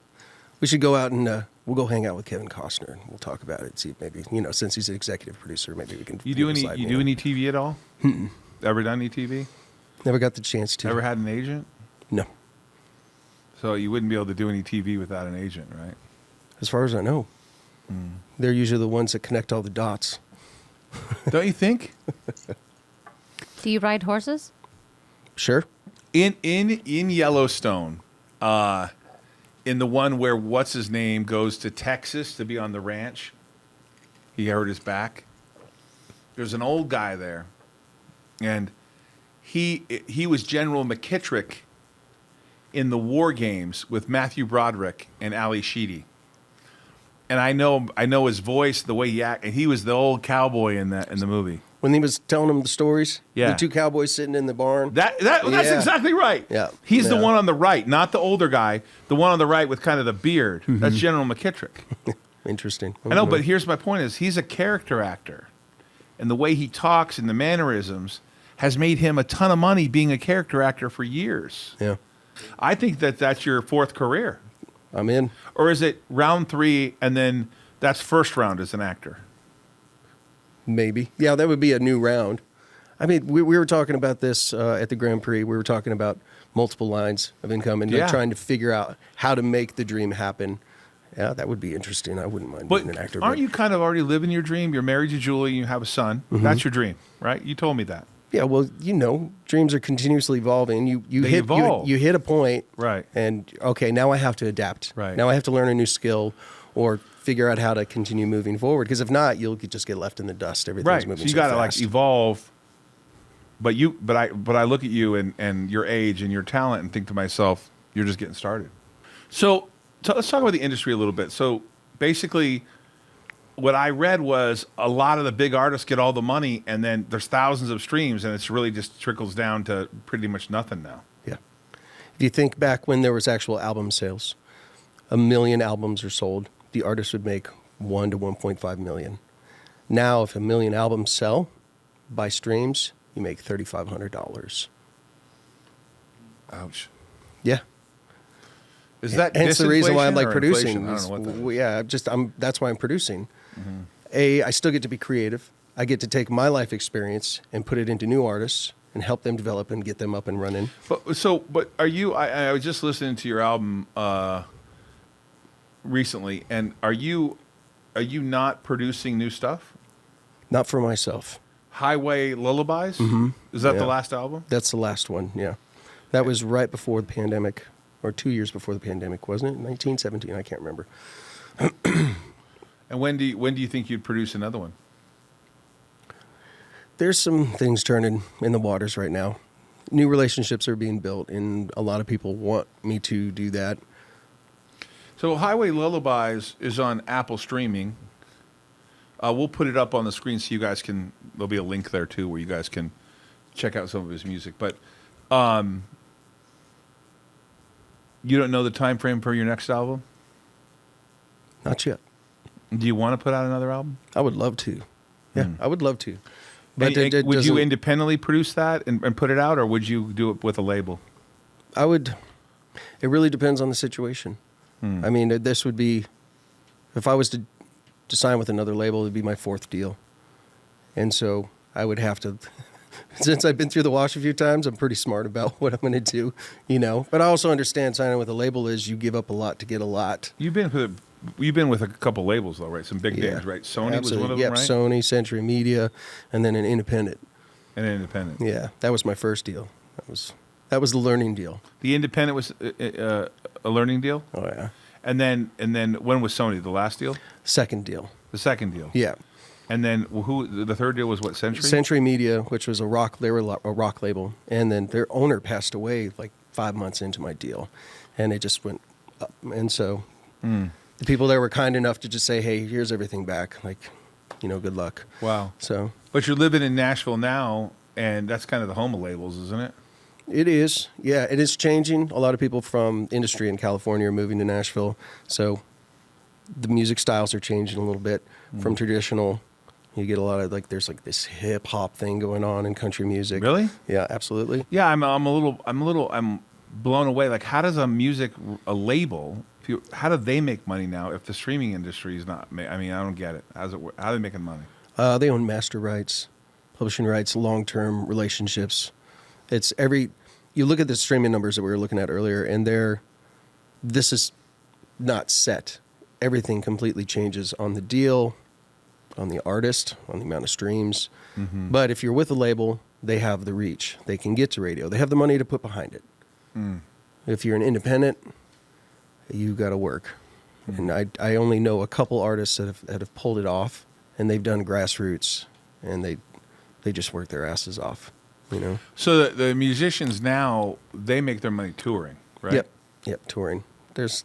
[SPEAKER 1] We should go out and we'll go hang out with Kevin Costner and we'll talk about it. See if maybe, since he's an executive producer, maybe we can.
[SPEAKER 2] You do any TV at all? Ever done any TV?
[SPEAKER 1] Never got the chance to.
[SPEAKER 2] Ever had an agent?
[SPEAKER 1] No.
[SPEAKER 2] So you wouldn't be able to do any TV without an agent, right?
[SPEAKER 1] As far as I know. They're usually the ones that connect all the dots.
[SPEAKER 2] Don't you think?
[SPEAKER 3] Do you ride horses?
[SPEAKER 1] Sure.
[SPEAKER 2] In Yellowstone, in the one where what's his name goes to Texas to be on the ranch, he hurt his back. There's an old guy there, and he was General McKittrick in the War Games with Matthew Broderick and Ali Sheedy. And I know his voice, the way he act, and he was the old cowboy in the movie.
[SPEAKER 1] When he was telling them the stories,
[SPEAKER 2] Yeah.
[SPEAKER 1] the two cowboys sitting in the barn.
[SPEAKER 2] That's
[SPEAKER 1] Yeah.
[SPEAKER 2] exactly right.
[SPEAKER 1] Yeah.
[SPEAKER 2] He's the
[SPEAKER 1] Yeah.
[SPEAKER 2] one on the right, not the older guy. The one on the right with kind of the beard. That's General McKittrick.
[SPEAKER 1] Interesting.
[SPEAKER 2] I know, but here's my point: is he's a character actor, and the way he talks and the mannerisms has made him a ton of money being a character actor for years.
[SPEAKER 1] Yeah,
[SPEAKER 2] I think that's your fourth career,
[SPEAKER 1] I'm in.
[SPEAKER 2] or is it round 3 and then that's first round as an actor?
[SPEAKER 1] Maybe. Yeah, that would be a new round. I mean, we were talking about this at the Grand Prix. We were talking about multiple lines of income and like,
[SPEAKER 2] Yeah.
[SPEAKER 1] trying to figure out how to make the dream happen. Yeah, that would be interesting. I wouldn't mind
[SPEAKER 2] But
[SPEAKER 1] being an actor.
[SPEAKER 2] aren't you kind of already living your dream? You're married to Julie, you have a son. That's your dream, right? You told me that.
[SPEAKER 1] Yeah, well, dreams are continuously evolving.
[SPEAKER 2] They evolve.
[SPEAKER 1] You hit a point,
[SPEAKER 2] Right.
[SPEAKER 1] and okay, now I have to adapt.
[SPEAKER 2] Right.
[SPEAKER 1] Now I have to learn a new skill or figure out how to continue moving forward. Because if not, you'll just get left in the dust. Everything's
[SPEAKER 2] Right.
[SPEAKER 1] moving
[SPEAKER 2] So you
[SPEAKER 1] so
[SPEAKER 2] got to
[SPEAKER 1] fast.
[SPEAKER 2] like evolve. But I look at you and your age and your talent and think to myself, you're just getting started. So let's talk about the industry a little bit. So basically, what I read was a lot of the big artists get all the money, and then there's thousands of streams, and it's really just trickles down to pretty much nothing now.
[SPEAKER 1] Yeah. If you think back when there was actual album sales, 1 million albums are sold. The artist would make 1 to 1.5 million. Now, if 1 million albums sell by streams, you make $3,500.
[SPEAKER 2] Ouch.
[SPEAKER 1] Yeah.
[SPEAKER 2] Is that
[SPEAKER 1] Hence the reason why I
[SPEAKER 2] disinflation
[SPEAKER 1] like
[SPEAKER 2] or
[SPEAKER 1] producing.
[SPEAKER 2] inflation? I don't know what that is.
[SPEAKER 1] Well, yeah, that's why I'm producing. I still get to be creative. I get to take my life experience and put it into new artists and help them develop and get them up and running.
[SPEAKER 2] But are you? I was just listening to your album recently, and are you not producing new stuff?
[SPEAKER 1] Not for myself.
[SPEAKER 2] Highway Lullabies? Mm-hmm. Is that the
[SPEAKER 1] Yeah.
[SPEAKER 2] last album?
[SPEAKER 1] That's the last one, yeah. That was right before the pandemic, or 2 years before the pandemic, wasn't it? 1917, I can't remember.
[SPEAKER 2] And when do you think you'd produce another one?
[SPEAKER 1] There's some things turning in the waters right now. New relationships are being built, and a lot of people want me to do that.
[SPEAKER 2] So Highway Lullabies is on Apple streaming. We'll put it up on the screen so you guys can. There'll be a link there too where you guys can check out some of his music. But you don't know the time frame for your next album?
[SPEAKER 1] Not yet.
[SPEAKER 2] Do you want to put out another album?
[SPEAKER 1] I would love to. Yeah, I would love to.
[SPEAKER 2] But
[SPEAKER 1] But it
[SPEAKER 2] would you
[SPEAKER 1] doesn't-
[SPEAKER 2] independently produce that and put it out, or would you do it with a label?
[SPEAKER 1] I would. It really depends on the situation. I mean, this would be, if I was to sign with another label, it'd be my fourth deal, and so I would have to. Since I've been through the wash a few times, I'm pretty smart about what I'm going to do, you know. But I also understand signing with a label is you give up a lot to get a lot.
[SPEAKER 2] You've been with a couple labels though, right? Some big names, right? Sony was one of them,
[SPEAKER 1] Yep,
[SPEAKER 2] right?
[SPEAKER 1] Sony, Century Media, and then an independent.
[SPEAKER 2] And an independent.
[SPEAKER 1] Yeah, that was my first deal. That was the learning deal.
[SPEAKER 2] The independent was a learning deal.
[SPEAKER 1] Oh yeah,
[SPEAKER 2] And then when was Sony? The last deal?
[SPEAKER 1] second deal.
[SPEAKER 2] The second deal.
[SPEAKER 1] Yeah,
[SPEAKER 2] And then who? The third deal was what? Century.
[SPEAKER 1] Century Media, which was a rock. They were a rock label, and then their owner passed away like 5 months into my deal, and it just went up. And so the people there were kind enough to just say, "Hey, here's everything back. Like, you know, good luck."
[SPEAKER 2] Wow.
[SPEAKER 1] So
[SPEAKER 2] But you're living in Nashville now, and that's kind of the home of labels, isn't it?
[SPEAKER 1] it is. Yeah, it is changing. A lot of people from industry in California are moving to Nashville, so the music styles are changing a little bit from traditional. You get a lot of there's like this hip hop thing going on in country music.
[SPEAKER 2] Really?
[SPEAKER 1] Yeah, absolutely.
[SPEAKER 2] Yeah, I'm blown away. Like, how does a label? How do they make money now if the streaming industry is not? I mean, I don't get it. How are they making money?
[SPEAKER 1] They own master rights, publishing rights, long-term relationships. It's you look at the streaming numbers that we were looking at earlier, and this is not set. Everything completely changes on the deal, on the artist, on the amount of streams. But if you're with a label, they have the reach. They can get to radio. They have the money to put behind it. If you're an independent, you got to work. And I only know a couple artists that have pulled it off, and they've done grassroots, and they just work their asses off, you know.
[SPEAKER 2] So the musicians now, they make their money touring, right?
[SPEAKER 1] Yep, touring. It's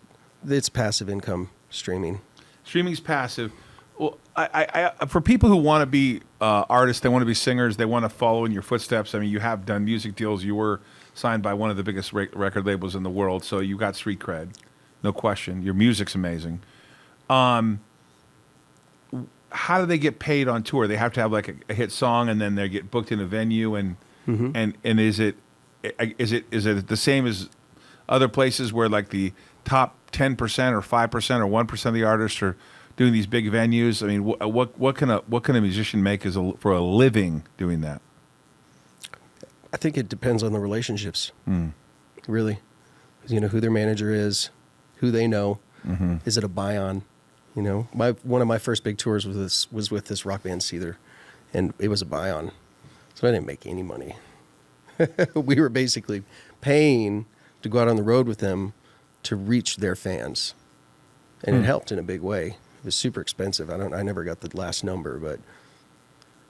[SPEAKER 1] passive income streaming.
[SPEAKER 2] Streaming's passive. Well, I for people who want to be artists, they want to be singers, they want to follow in your footsteps. I mean, you have done music deals. You were signed by one of the biggest record labels in the world, so you got street cred, no question. Your music's amazing. How do they get paid on tour? They have to have like a hit song, and then they get booked in a venue, and is it the same as other places where like the top 10% or 5% or 1% of the artists are doing these big venues? I mean, what can a musician make for a living doing that?
[SPEAKER 1] I think it depends on the relationships, really. You know, who their manager is, who they know. Is it a buy-on? You know, one of my first big tours was with this rock band Seether, and it was a buy-on, so I didn't make any money. We were basically paying to go out on the road with them to reach their fans, and it helped in a big way. It was super expensive. I never got the last number, but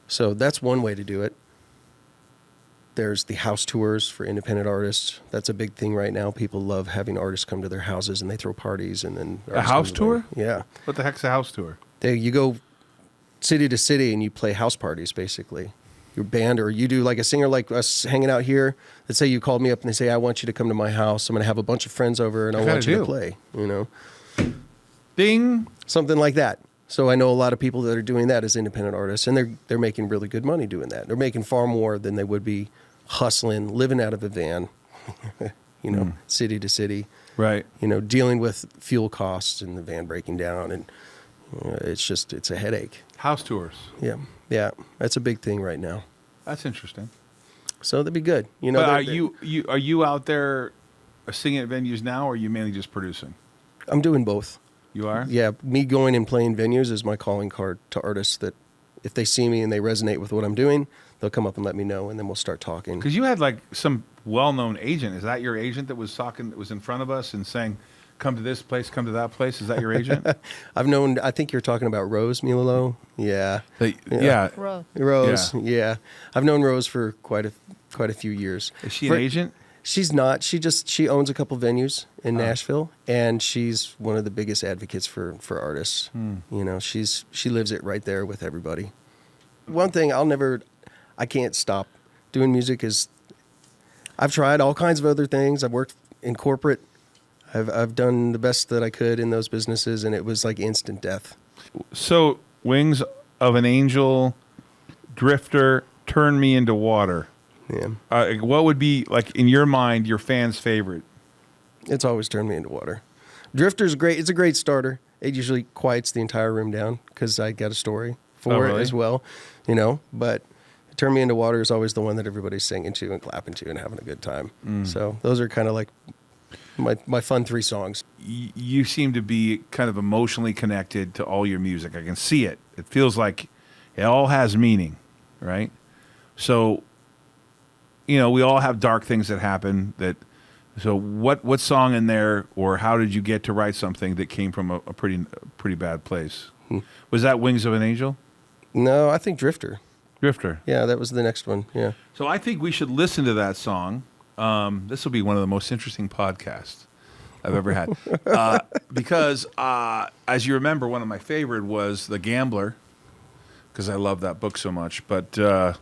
[SPEAKER 1] so that's one way to do it. There's the house tours for independent artists. That's a big thing right now. People love having artists come to their houses, and they throw parties, and then
[SPEAKER 2] A house tour?
[SPEAKER 1] Yeah.
[SPEAKER 2] What the heck's a house tour?
[SPEAKER 1] You go city to city and you play house parties, basically. Your band, or you do like a singer like us hanging out here. Let's say you called me up and they say, "I want you to come to my house. I'm going to have a bunch of friends over, and I want you to play." You know,
[SPEAKER 2] Ding.
[SPEAKER 1] something like that. So I know a lot of people that are doing that as independent artists, and they're making really good money doing that. They're making far more than they would be hustling, living out of a van, you know, city to city.
[SPEAKER 2] Right.
[SPEAKER 1] You know, dealing with fuel costs and the van breaking down, and it's a headache.
[SPEAKER 2] House tours.
[SPEAKER 1] Yeah, that's a big thing right now.
[SPEAKER 2] That's interesting.
[SPEAKER 1] So that'd be good. You know,
[SPEAKER 2] But are you out there singing at venues now, or are you mainly just producing?
[SPEAKER 1] I'm doing both.
[SPEAKER 2] You are?
[SPEAKER 1] Yeah, me going and playing venues is my calling card to artists that if they see me and they resonate with what I'm doing, they'll come up and let me know, and then we'll start talking.
[SPEAKER 2] Because you had like some well-known agent. Is that your agent that was talking, that was in front of us and saying, "Come to this place, come to that place"? Is that your agent?
[SPEAKER 1] I think you're talking about Rose Milolo. Yeah.
[SPEAKER 2] Yeah.
[SPEAKER 1] Rose. Yeah. I've known Rose for quite a few years.
[SPEAKER 2] Is she an agent?
[SPEAKER 1] She's not. She owns a couple venues in Nashville, and she's one of the biggest advocates for artists. You know, she lives it right there with everybody. One thing I can't stop doing music is. I've tried all kinds of other things. I've worked in corporate. I've done the best that I could in those businesses, and it was like instant death.
[SPEAKER 2] So, Wings of an Angel, Drifter, Turn Me Into Water.
[SPEAKER 1] Yeah,
[SPEAKER 2] What would be, like, in your mind, your fans' favorite?
[SPEAKER 1] it's always turned me into water. Drifter's great. It's a great starter. It usually quiets the entire room down because I got a story for it as well, But Turn Me Into Water is always the one that everybody's singing to and clapping to and having a good time. So those are kind of like my fun 3 songs.
[SPEAKER 2] You seem to be kind of emotionally connected to all your music. I can see it. It feels like it all has meaning, right? So, we all have dark things that happen. So what song in there, or how did you get to write something that came from a pretty bad place? Was that Wings of an Angel?
[SPEAKER 1] No, I think Drifter.
[SPEAKER 2] Drifter.
[SPEAKER 1] Yeah, that was the next one. Yeah.
[SPEAKER 2] So I think we should listen to that song. This will be one of the most interesting podcasts I've ever had. Because, as you remember, one of my favorite was The Gambler, because I love that book so much. But your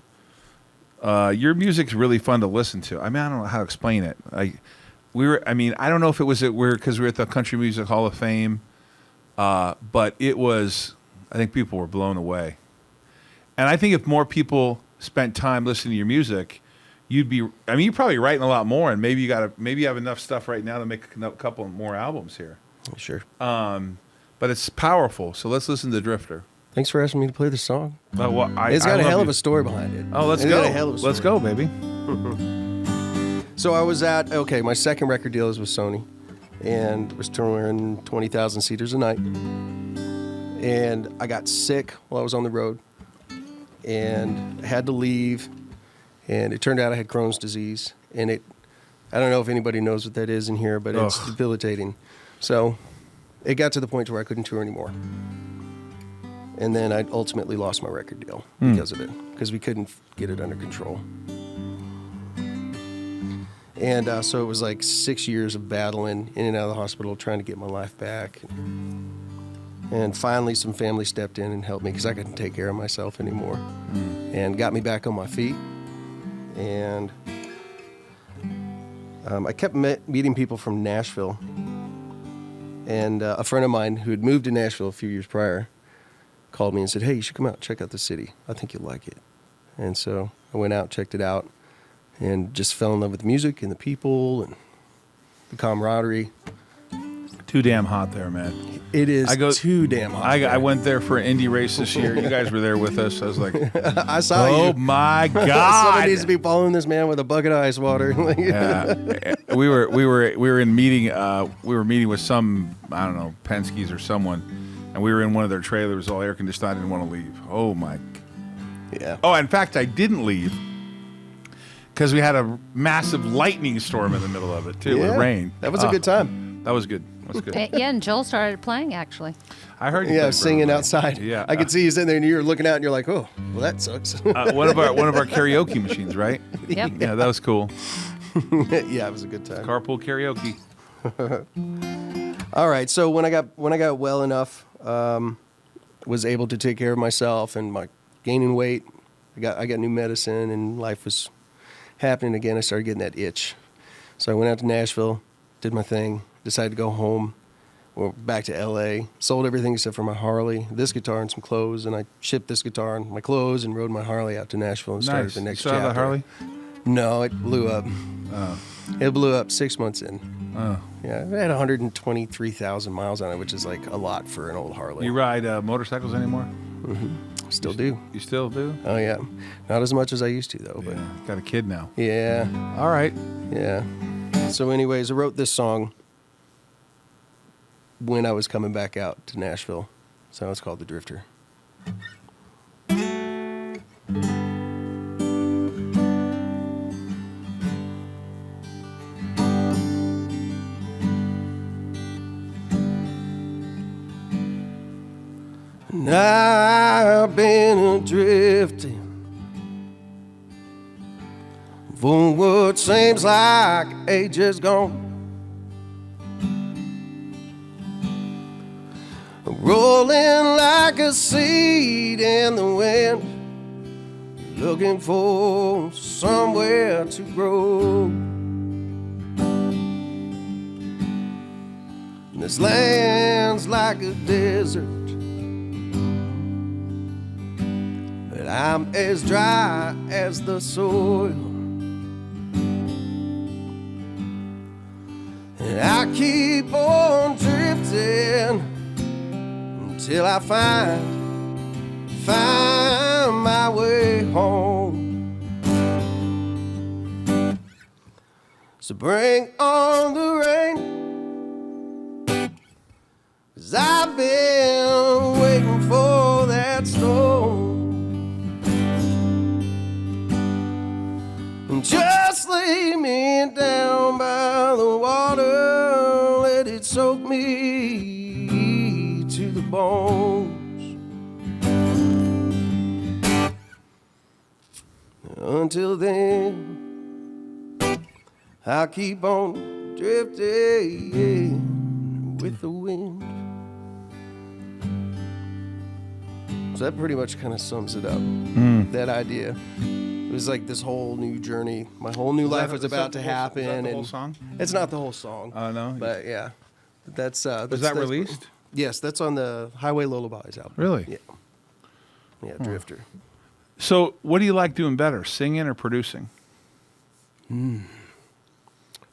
[SPEAKER 2] music's really fun to listen to. I mean, I don't know how to explain it. I don't know if it was because we were at the Country Music Hall of Fame, but it was, I think people were blown away. And I think if more people spent time listening to your music, you're probably writing a lot more, and maybe you have enough stuff right now to make a couple more albums here.
[SPEAKER 1] Sure.
[SPEAKER 2] But it's powerful. So let's listen to Drifter.
[SPEAKER 1] Thanks for asking me to play this song.
[SPEAKER 2] It's
[SPEAKER 1] got a hell of a story behind it.
[SPEAKER 2] Oh, let's go. Let's go, baby.
[SPEAKER 1] So I was at, my second record deal was with Sony, and was touring 20,000 seaters a night. And I got sick while I was on the road, and I had to leave, and it turned out I had Crohn's disease, and I don't know if anybody knows what that is in here, but it's debilitating. So it got to the point where I couldn't tour anymore. And then I ultimately lost my record deal because of it, because we couldn't get it under control. And so it was like 6 years of battling in and out of the hospital, trying to get my life back. And finally, some family stepped in and helped me because I couldn't take care of myself anymore, and got me back on my feet. And I kept meeting people from Nashville. And a friend of mine who had moved to Nashville a few years prior called me and said, "Hey, you should come out and check out the city. I think you'll like it." And so I went out, checked it out, and just fell in love with the music and the people and the camaraderie.
[SPEAKER 2] Too damn hot there, man.
[SPEAKER 1] It is too damn hot.
[SPEAKER 2] I went there for an indie race this year. You guys were there with us. I was like,
[SPEAKER 1] I saw you.
[SPEAKER 2] Oh my God.
[SPEAKER 1] Someone needs to be following this man with a bucket of ice water.
[SPEAKER 2] Yeah. We were in meeting. We were meeting with some, I don't know, Penske's or someone, and we were in one of their trailers, all air conditioned. I didn't want to leave. Oh my.
[SPEAKER 1] Yeah.
[SPEAKER 2] Oh, in fact, I didn't leave because we had a massive lightning storm in the middle of it too, with rain.
[SPEAKER 1] That was a good time.
[SPEAKER 2] That was good. That was good.
[SPEAKER 3] Yeah, and Joel started playing, actually.
[SPEAKER 2] I heard you.
[SPEAKER 1] Yeah,
[SPEAKER 2] play
[SPEAKER 1] singing
[SPEAKER 2] for
[SPEAKER 1] outside.
[SPEAKER 2] Yeah,
[SPEAKER 1] I could see you sitting there and you were looking out and you're like, "Oh, well, that sucks."
[SPEAKER 2] one of our karaoke machines, right?
[SPEAKER 3] Yep.
[SPEAKER 2] Yeah, that was cool.
[SPEAKER 1] Yeah, it was a good time.
[SPEAKER 2] Carpool karaoke.
[SPEAKER 1] All right, so when I got well enough, was able to take care of myself and my gaining weight. I got new medicine and life was happening again. I started getting that itch, so I went out to Nashville, did my thing, decided to go home. Went back to L.A., sold everything except for my Harley, this guitar, and some clothes, and I shipped this guitar and my clothes and rode my Harley out to Nashville and started the next
[SPEAKER 2] you still
[SPEAKER 1] chapter.
[SPEAKER 2] have the Harley?
[SPEAKER 1] No, it blew up.
[SPEAKER 2] Oh.
[SPEAKER 1] It blew up 6 months in.
[SPEAKER 2] Oh.
[SPEAKER 1] Yeah, it had 123,000 miles on it, which is like a lot for an old Harley.
[SPEAKER 2] You ride motorcycles anymore?
[SPEAKER 1] Still do.
[SPEAKER 2] You still do?
[SPEAKER 1] Oh, yeah. Not as much as I used to, though. But
[SPEAKER 2] Yeah. Got a kid now.
[SPEAKER 1] yeah,
[SPEAKER 2] All right.
[SPEAKER 1] yeah. So anyways, I wrote this song when I was coming back out to Nashville. So it's called The Drifter. And I've been drifting for what seems like ages gone. Rolling like a seed in the wind, looking for somewhere to grow. This land's like a desert, but I'm as dry as the soil. And I keep on drifting until I find my way home. So bring on the rain, 'cause I've been waiting for that storm. And just lay me down by the water, let it soak me to the bones. Until then, I'll keep on drifting with the wind. So that pretty much kind of sums it up, that idea. It was like this whole new journey. My whole new life was about to happen.
[SPEAKER 2] Is that the whole
[SPEAKER 1] and
[SPEAKER 2] song?
[SPEAKER 1] It's not the whole song.
[SPEAKER 2] Oh, no?
[SPEAKER 1] But yeah. That's
[SPEAKER 2] Was that released?
[SPEAKER 1] Yes, that's on the Highway Lullabies album.
[SPEAKER 2] Really?
[SPEAKER 1] Yeah. Yeah, Drifter.
[SPEAKER 2] So, what do you like doing better, singing or producing?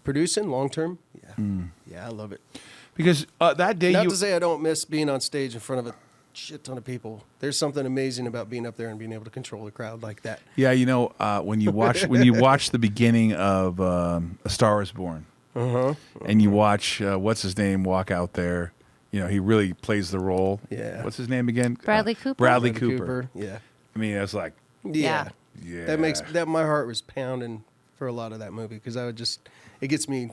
[SPEAKER 1] Producing long term? Yeah. Yeah, I love it.
[SPEAKER 2] Because that day
[SPEAKER 1] Not to say I don't miss being on stage in front of a shit ton of people. There's something amazing about being up there and being able to control the crowd like that.
[SPEAKER 2] yeah, you know, when you watch the beginning of A Star Is Born, and you watch what's his name walk out there, you know, he really plays the role.
[SPEAKER 1] Yeah.
[SPEAKER 2] What's his name again?
[SPEAKER 3] Bradley Cooper?
[SPEAKER 2] Bradley Cooper.
[SPEAKER 1] Yeah.
[SPEAKER 2] I mean, I was like,
[SPEAKER 1] Yeah.
[SPEAKER 2] yeah.
[SPEAKER 1] That makes my heart was pounding for a lot of that movie because it gets me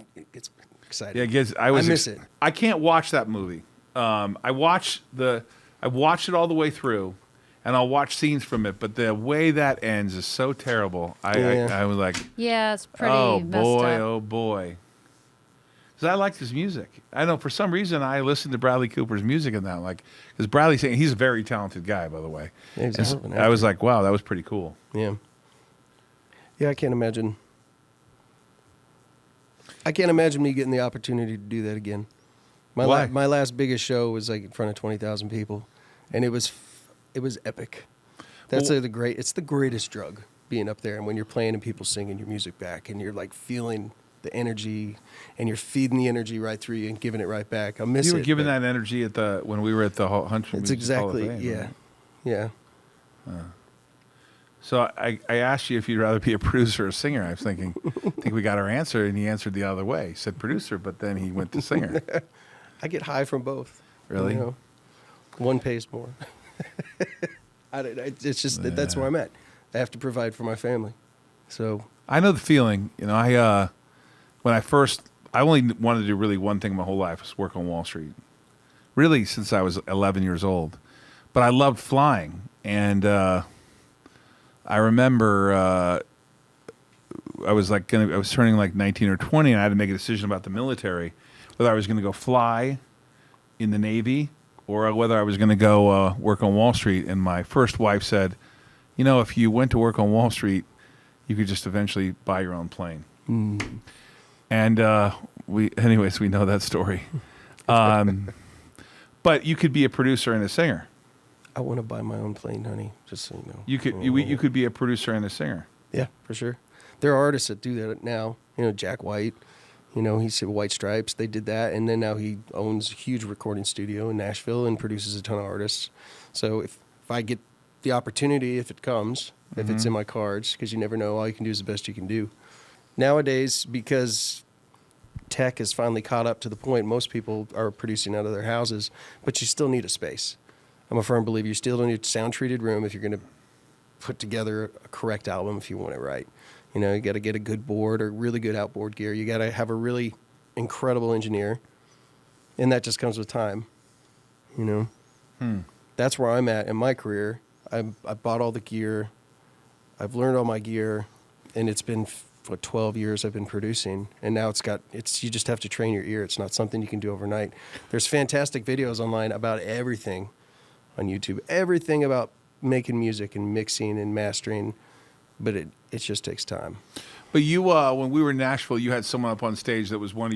[SPEAKER 1] excited.
[SPEAKER 2] Yeah, I
[SPEAKER 1] miss it.
[SPEAKER 2] I can't watch that movie. I watched it all the way through, and I'll watch scenes from it. But the way that ends is so terrible. I was like,
[SPEAKER 3] Yeah, it's pretty
[SPEAKER 2] oh
[SPEAKER 3] messed
[SPEAKER 2] boy,
[SPEAKER 3] up.
[SPEAKER 2] oh boy. Because I liked his music. I know for some reason I listened to Bradley Cooper's music and that, like, because Bradley saying he's a very talented guy, by the way.
[SPEAKER 1] Yeah, he's a
[SPEAKER 2] And
[SPEAKER 1] hell of an
[SPEAKER 2] I was
[SPEAKER 1] actor.
[SPEAKER 2] like, wow, that was pretty cool.
[SPEAKER 1] Yeah. Yeah, I can't imagine me getting the opportunity to do that again.
[SPEAKER 2] Why?
[SPEAKER 1] My last biggest show was like in front of 20,000 people, and it was epic. That's
[SPEAKER 2] Well-
[SPEAKER 1] it's the greatest drug, being up there and when you're playing and people singing your music back and you're like feeling the energy and you're feeding the energy right through you and giving it right back. I miss it.
[SPEAKER 2] You were giving
[SPEAKER 1] but
[SPEAKER 2] that energy when we were at the Hunter
[SPEAKER 1] It's
[SPEAKER 2] Music Hall of
[SPEAKER 1] exactly,
[SPEAKER 2] Fame,
[SPEAKER 1] yeah.
[SPEAKER 2] right?
[SPEAKER 1] Yeah.
[SPEAKER 2] So I asked you if you'd rather be a producer or a singer. I was thinking, I think we got our answer, and he answered the other way. He said producer, but then he went to singer.
[SPEAKER 1] I get high from both.
[SPEAKER 2] Really?
[SPEAKER 1] You know? One pays more. It's just that's where I'm at. I have to provide for my family. So
[SPEAKER 2] I know the feeling. You know, I only wanted to do really one thing my whole life was work on Wall Street. Really, since I was 11 years old, but I loved flying, and I remember I was turning like 19 or 20, and I had to make a decision about the military, whether I was going to go fly in the Navy or whether I was going to go work on Wall Street. And my first wife said, you know, if you went to work on Wall Street, you could just eventually buy your own plane. And we know that story. But you could be a producer and a singer.
[SPEAKER 1] I want to buy my own plane, honey. Just so you know.
[SPEAKER 2] You could be a producer and a singer.
[SPEAKER 1] Yeah, for sure. There are artists that do that now. You know, Jack White. You know, he's White Stripes. They did that, and then now he owns a huge recording studio in Nashville and produces a ton of artists. So if I get the opportunity, if it comes, if it's in my cards, because you never know, all you can do is the best you can do. Nowadays, because tech has finally caught up to the point, most people are producing out of their houses, but you still need a space. I'm a firm believer you still need a sound-treated room if you're going to put together a correct album if you want it right. You know, you got to get a good board or really good outboard gear. You got to have a really incredible engineer, and that just comes with time. You know, that's where I'm at in my career. I bought all the gear. I've learned all my gear, and it's been 12 years I've been producing, and now you just have to train your ear. It's not something you can do overnight. There's fantastic videos online about everything on YouTube, everything about making music and mixing and mastering. but it just takes time.
[SPEAKER 2] But you, when we were in Nashville, you had someone up on stage that was someone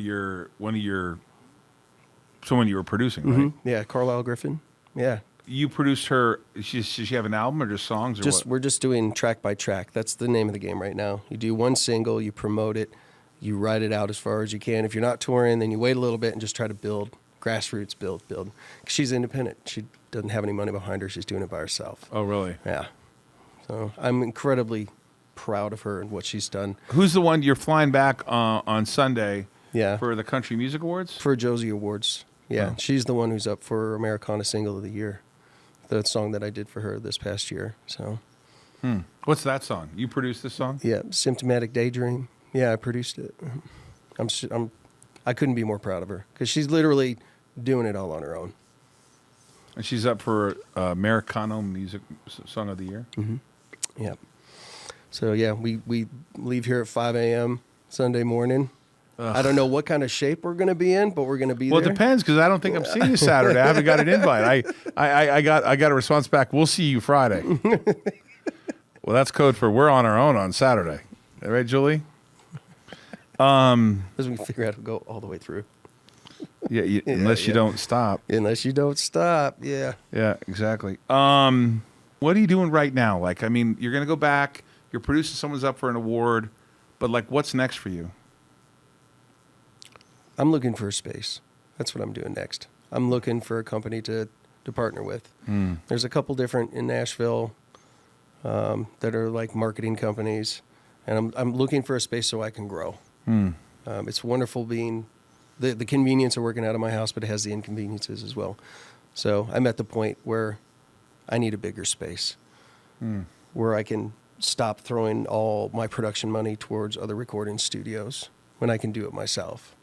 [SPEAKER 2] you were producing, right?
[SPEAKER 1] Yeah, Carlisle Griffin. Yeah.
[SPEAKER 2] You produced her. Does she have an album or just songs or what?
[SPEAKER 1] We're just doing track by track. That's the name of the game right now. You do one single, you promote it, you write it out as far as you can. If you're not touring, then you wait a little bit and just try to build grassroots, build. 'Cause she's independent. She doesn't have any money behind her. She's doing it by herself.
[SPEAKER 2] Oh, really?
[SPEAKER 1] Yeah. So I'm incredibly proud of her and what she's done.
[SPEAKER 2] Who's the one you're flying back on Sunday?
[SPEAKER 1] Yeah.
[SPEAKER 2] For the Country Music Awards?
[SPEAKER 1] For Josie Awards. Yeah.
[SPEAKER 2] Oh.
[SPEAKER 1] She's the one who's up for Americana Single of the Year. The song that I did for her this past year. So.
[SPEAKER 2] What's that song? You produced this song?
[SPEAKER 1] Yeah, Symptomatic Daydream. Yeah, I produced it. I couldn't be more proud of her because she's literally doing it all on her own.
[SPEAKER 2] And she's up for Americano Music Song of the Year?
[SPEAKER 1] Yeah. So, yeah, we leave here at 5 a.m. Sunday morning. I don't know what kind of shape we're going to be in, but we're going to be
[SPEAKER 2] Well,
[SPEAKER 1] there.
[SPEAKER 2] it depends because I don't think I'm seeing you Saturday. I haven't got an invite. I got a response back. We'll see you Friday. Well, that's code for we're on our own on Saturday. Right, Julie?
[SPEAKER 1] As we figure out to go all the way through.
[SPEAKER 2] Yeah, unless you don't stop.
[SPEAKER 1] Unless you don't stop, yeah.
[SPEAKER 2] Yeah, exactly. What are you doing right now? Like, I mean, you're going to go back. You're producing someone's up for an award. But, like, what's next for you?
[SPEAKER 1] I'm looking for a space. That's what I'm doing next. I'm looking for a company to partner with. There's a couple different in Nashville that are like marketing companies, and I'm looking for a space so I can grow. It's wonderful being the convenience of working out of my house, but it has the inconveniences as well. So I'm at the point where I need a bigger space where I can stop throwing all my production money towards other recording studios when I can do it myself.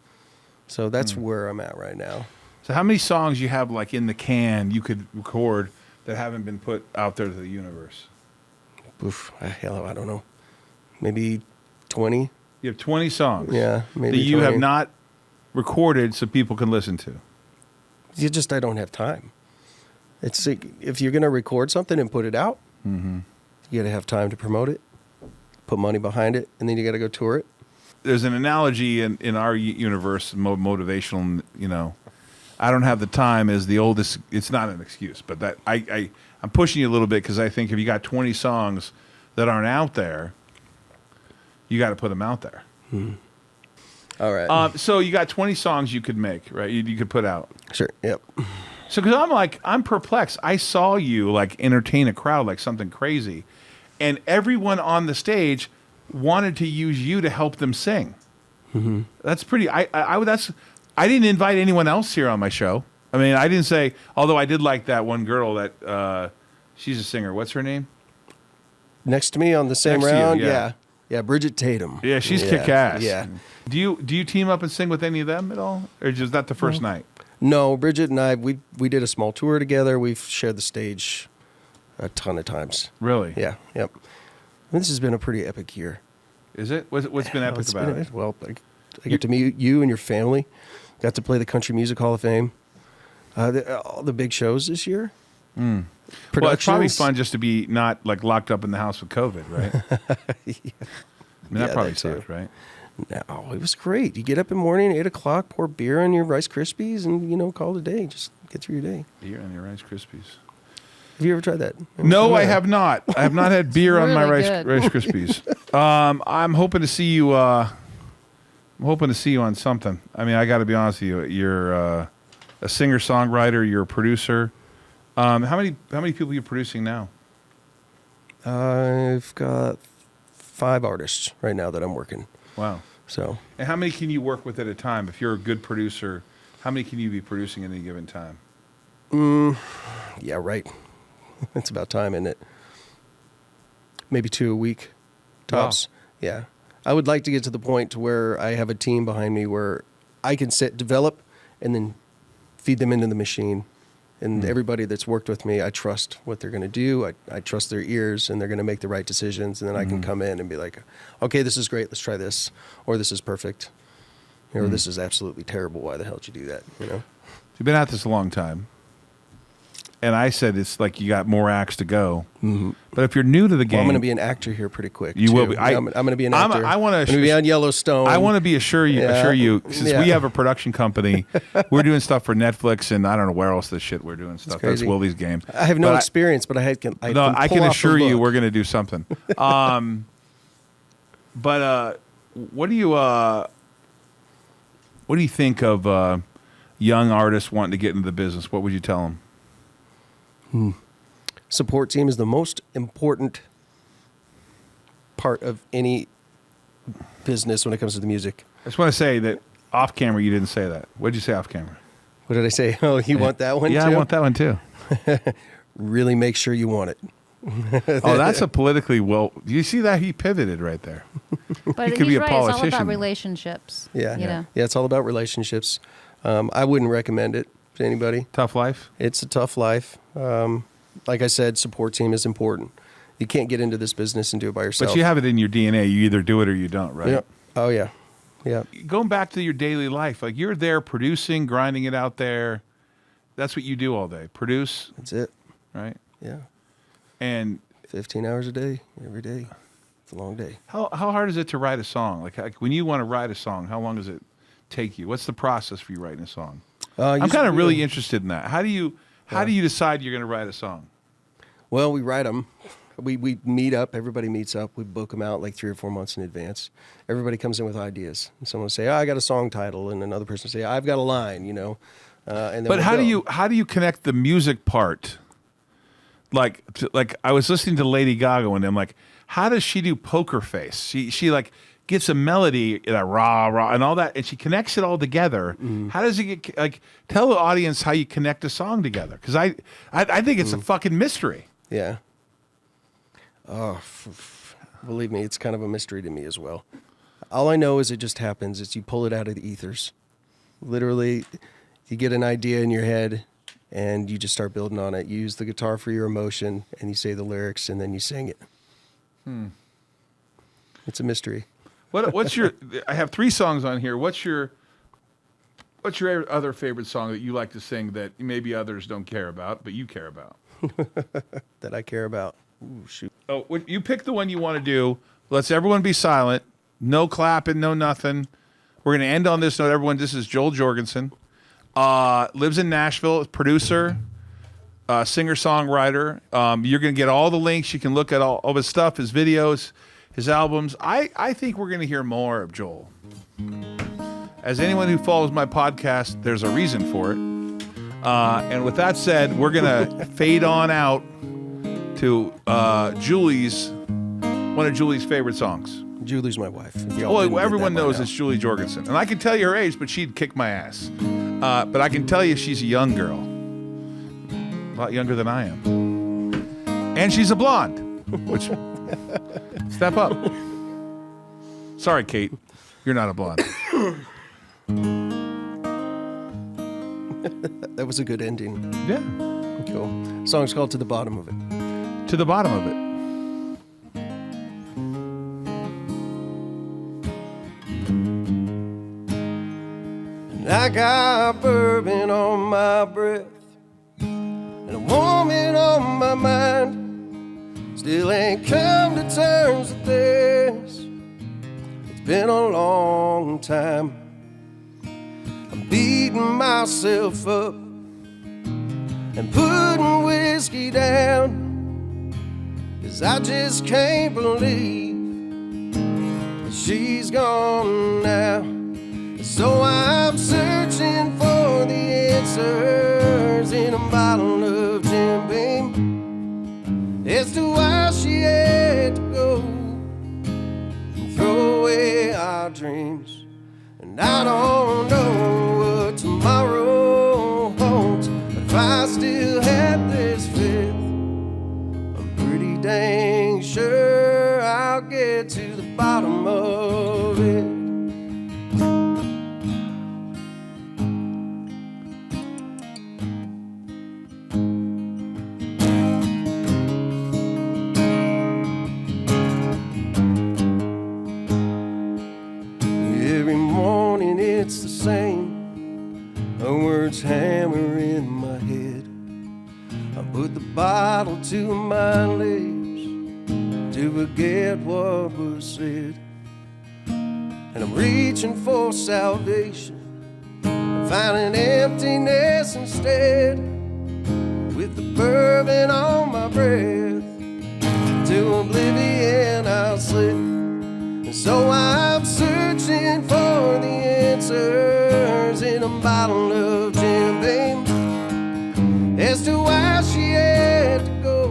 [SPEAKER 1] So that's where I'm at right now.
[SPEAKER 2] So how many songs you have, like, in the can you could record that haven't been put out there to the universe?
[SPEAKER 1] Oof, hell, I don't know. Maybe 20?
[SPEAKER 2] You have 20 songs.
[SPEAKER 1] Yeah, maybe
[SPEAKER 2] that you
[SPEAKER 1] 20.
[SPEAKER 2] have not recorded so people can listen to.
[SPEAKER 1] I don't have time. It's like, if you're going to record something and put it out, you got to have time to promote it, put money behind it, and then you got to go tour it.
[SPEAKER 2] There's an analogy in our universe, motivational, I don't have the time is the oldest. It's not an excuse, but that I'm pushing you a little bit because I think if you got 20 songs that aren't out there, you got to put them out there.
[SPEAKER 1] All right.
[SPEAKER 2] So you got 20 songs you could make, right? You could put out.
[SPEAKER 1] Sure. Yep.
[SPEAKER 2] So because I'm perplexed. I saw you like entertain a crowd like something crazy, and everyone on the stage wanted to use you to help them sing. That's pretty. I didn't invite anyone else here on my show. I mean, I didn't say. Although I did like that one girl that she's a singer. What's her name?
[SPEAKER 1] Next to me on the same
[SPEAKER 2] Next to you,
[SPEAKER 1] round,
[SPEAKER 2] yeah.
[SPEAKER 1] yeah, Bridget Tatum.
[SPEAKER 2] Yeah, she's kick ass.
[SPEAKER 1] Yeah.
[SPEAKER 2] Do you team up and sing with any of them at all, or is that the first night?
[SPEAKER 1] No, Bridget and I, we did a small tour together. We've shared the stage a ton of times.
[SPEAKER 2] Really?
[SPEAKER 1] Yeah. Yep. This has been a pretty epic year.
[SPEAKER 2] Is it? What's been epic about it?
[SPEAKER 1] Well, I get to meet you and your family. Got to play the Country Music Hall of Fame. All the big shows this year.
[SPEAKER 2] Well, it's probably
[SPEAKER 1] Productions.
[SPEAKER 2] fun just to be not like locked up in the house with COVID, right?
[SPEAKER 1] Yeah.
[SPEAKER 2] I mean, that
[SPEAKER 1] Yeah,
[SPEAKER 2] probably
[SPEAKER 1] that too.
[SPEAKER 2] sucked, right?
[SPEAKER 1] No, it was great. You get up in the morning, 8 o'clock, pour beer on your Rice-Krispies, and, call it a day. Just get through your day.
[SPEAKER 2] Beer on your Rice-Krispies.
[SPEAKER 1] Have you ever tried that?
[SPEAKER 2] No, I have not. I have not had beer on my
[SPEAKER 3] really
[SPEAKER 2] Rice
[SPEAKER 3] good.
[SPEAKER 2] Krispies. I'm hoping to see you. I'm hoping to see you on something. I mean, I got to be honest with you. You're a singer-songwriter. You're a producer. How many people are you producing now?
[SPEAKER 1] I've got 5 artists right now that I'm working.
[SPEAKER 2] Wow.
[SPEAKER 1] So
[SPEAKER 2] And how many can you work with at a time? If you're a good producer, how many can you be producing at any given time?
[SPEAKER 1] yeah, right. It's about time, isn't it? Maybe 2 a week, tops.
[SPEAKER 2] Wow.
[SPEAKER 1] Yeah, I would like to get to the point to where I have a team behind me where I can develop, and then feed them into the machine. And everybody that's worked with me, I trust what they're going to do. I trust their ears, and they're going to make the right decisions. And then I can come in and be like, okay, this is great. Let's try this. Or this is perfect. Or this is absolutely terrible. Why the hell did you do that?
[SPEAKER 2] You've been at this a long time. and I said it's like you got more acts to go. Mm-hmm. But if you're new to the game,
[SPEAKER 1] I'm going to be an actor here pretty quick.
[SPEAKER 2] You
[SPEAKER 1] too.
[SPEAKER 2] will be.
[SPEAKER 1] I'm going to be an actor.
[SPEAKER 2] I want
[SPEAKER 1] to be on Yellowstone.
[SPEAKER 2] I want to be assure you, since we have a production company, we're doing stuff for Netflix, and I don't know where else this shit we're doing stuff. That's Willie's game.
[SPEAKER 1] I have no experience, but I can
[SPEAKER 2] assure you we're going to do something. But what do you think of young artists wanting to get into the business? What would you tell them?
[SPEAKER 1] Support team is the most important part of any business when it comes to the music.
[SPEAKER 2] I just want to say that off camera, you didn't say that. What did you say off camera?
[SPEAKER 1] What did I say? Oh, you want that one too?
[SPEAKER 2] Yeah, I want that one too.
[SPEAKER 1] Really make sure you want it.
[SPEAKER 2] Oh, that's a politically Do you see that? He pivoted right there.
[SPEAKER 3] But
[SPEAKER 2] he could be a
[SPEAKER 3] right.
[SPEAKER 2] politician.
[SPEAKER 3] It's all about relationships.
[SPEAKER 1] Yeah, it's all about relationships. I wouldn't recommend it to anybody.
[SPEAKER 2] Tough life?
[SPEAKER 1] It's a tough life. Like I said, support team is important. You can't get into this business and do it by yourself.
[SPEAKER 2] But you have it in your DNA. You either do it or you don't, right?
[SPEAKER 1] Yep. Oh, yeah. Yeah.
[SPEAKER 2] Going back to your daily life, like you're there producing, grinding it out there. That's what you do all day. Produce.
[SPEAKER 1] That's it.
[SPEAKER 2] Right?
[SPEAKER 1] Yeah.
[SPEAKER 2] And
[SPEAKER 1] 15 hours a day, every day. It's a long day.
[SPEAKER 2] How hard is it to write a song? Like when you want to write a song, how long does it take you? What's the process for you writing a song? I'm kind of really interested in that. How do you decide you're going to write a song?
[SPEAKER 1] Well, we write them. We meet up. Everybody meets up. We book them out like 3 or 4 months in advance. Everybody comes in with ideas. And someone will say, "Oh, I got a song title," and another person will say, "I've got a line," And then
[SPEAKER 2] but how do you connect the music part? Like I was listening to Lady Gaga and I'm like, how does she do Poker Face? She like gets a melody, rah rah, and all that, and she connects it all together. How does it get like? Tell the audience how you connect a song together, because I think it's a fucking mystery.
[SPEAKER 1] Yeah. Oh, believe me, it's kind of a mystery to me as well. All I know is it just happens. It's you pull it out of the ethers. Literally, you get an idea in your head, and you just start building on it. You use the guitar for your emotion, and you say the lyrics, and then you sing it. It's a mystery.
[SPEAKER 2] What's your? I have 3 songs on here. What's your other favorite song that you like to sing that maybe others don't care about, but you care about?
[SPEAKER 1] That I care about. Ooh, shoot.
[SPEAKER 2] Oh, you pick the one you want to do. Let's everyone be silent. No clapping, no nothing. We're going to end on this note. Everyone, this is Joel Jorgensen. Lives in Nashville, producer, singer-songwriter. You're going to get all the links. You can look at all of his stuff, his videos, his albums. I think we're going to hear more of Joel. As anyone who follows my podcast, there's a reason for it. And with that said, we're going to fade on out to one of Julie's favorite songs.
[SPEAKER 1] Julie's my wife.
[SPEAKER 2] Well, everyone knows it's Julie Jorgensen. And I can tell you her age, but she'd kick my ass. But I can tell you she's a young girl. A lot younger than I am. And she's a blonde. Which, step up. Sorry, Kate. You're not a blonde.
[SPEAKER 1] That was a good ending.
[SPEAKER 2] Yeah.
[SPEAKER 1] Cool. The song's called To the Bottom of It.
[SPEAKER 2] To the Bottom of It.
[SPEAKER 1] I got bourbon on my breath and a woman on my mind. Still ain't come to terms with this. It's been a long time. I'm beating myself up and putting whiskey down, 'cause I just can't believe that she's gone now. So I'm searching for the answers in a bottle of Jim Beam as to why she had to go and throw away our dreams. And I don't know what tomorrow holds, but if I still had this faith, I'm pretty dang sure I'll get to the bottom of it. It's the same, her words hammer in my head. I put the bottle to my lips to forget what was said. And I'm reaching for salvation, finding emptiness instead. With the bourbon on my breath, to oblivion I'll slip. And so I'm searching for the answers in a bottle of champagne as to why she had to go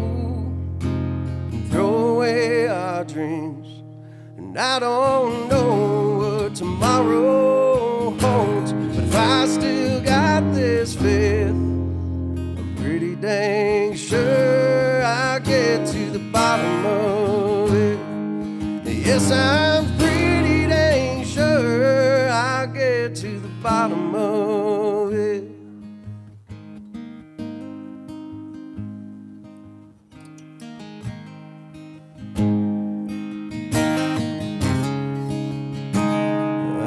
[SPEAKER 1] and throw away our dreams. And I don't know what tomorrow holds, but if I still got this faith, I'm pretty dang sure I'll get to the bottom of it. Yes, I'm pretty dang sure I'll get to the bottom of it.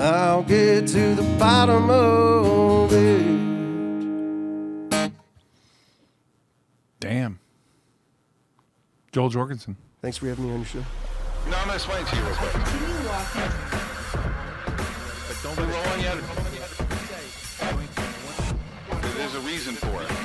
[SPEAKER 1] I'll get to the bottom of it.
[SPEAKER 2] Damn. Joel Jorgensen.
[SPEAKER 1] Thanks for having me on your show.
[SPEAKER 5] No, I'm going to explain it to you real quick. But don't be rolling yet. There's a reason for it.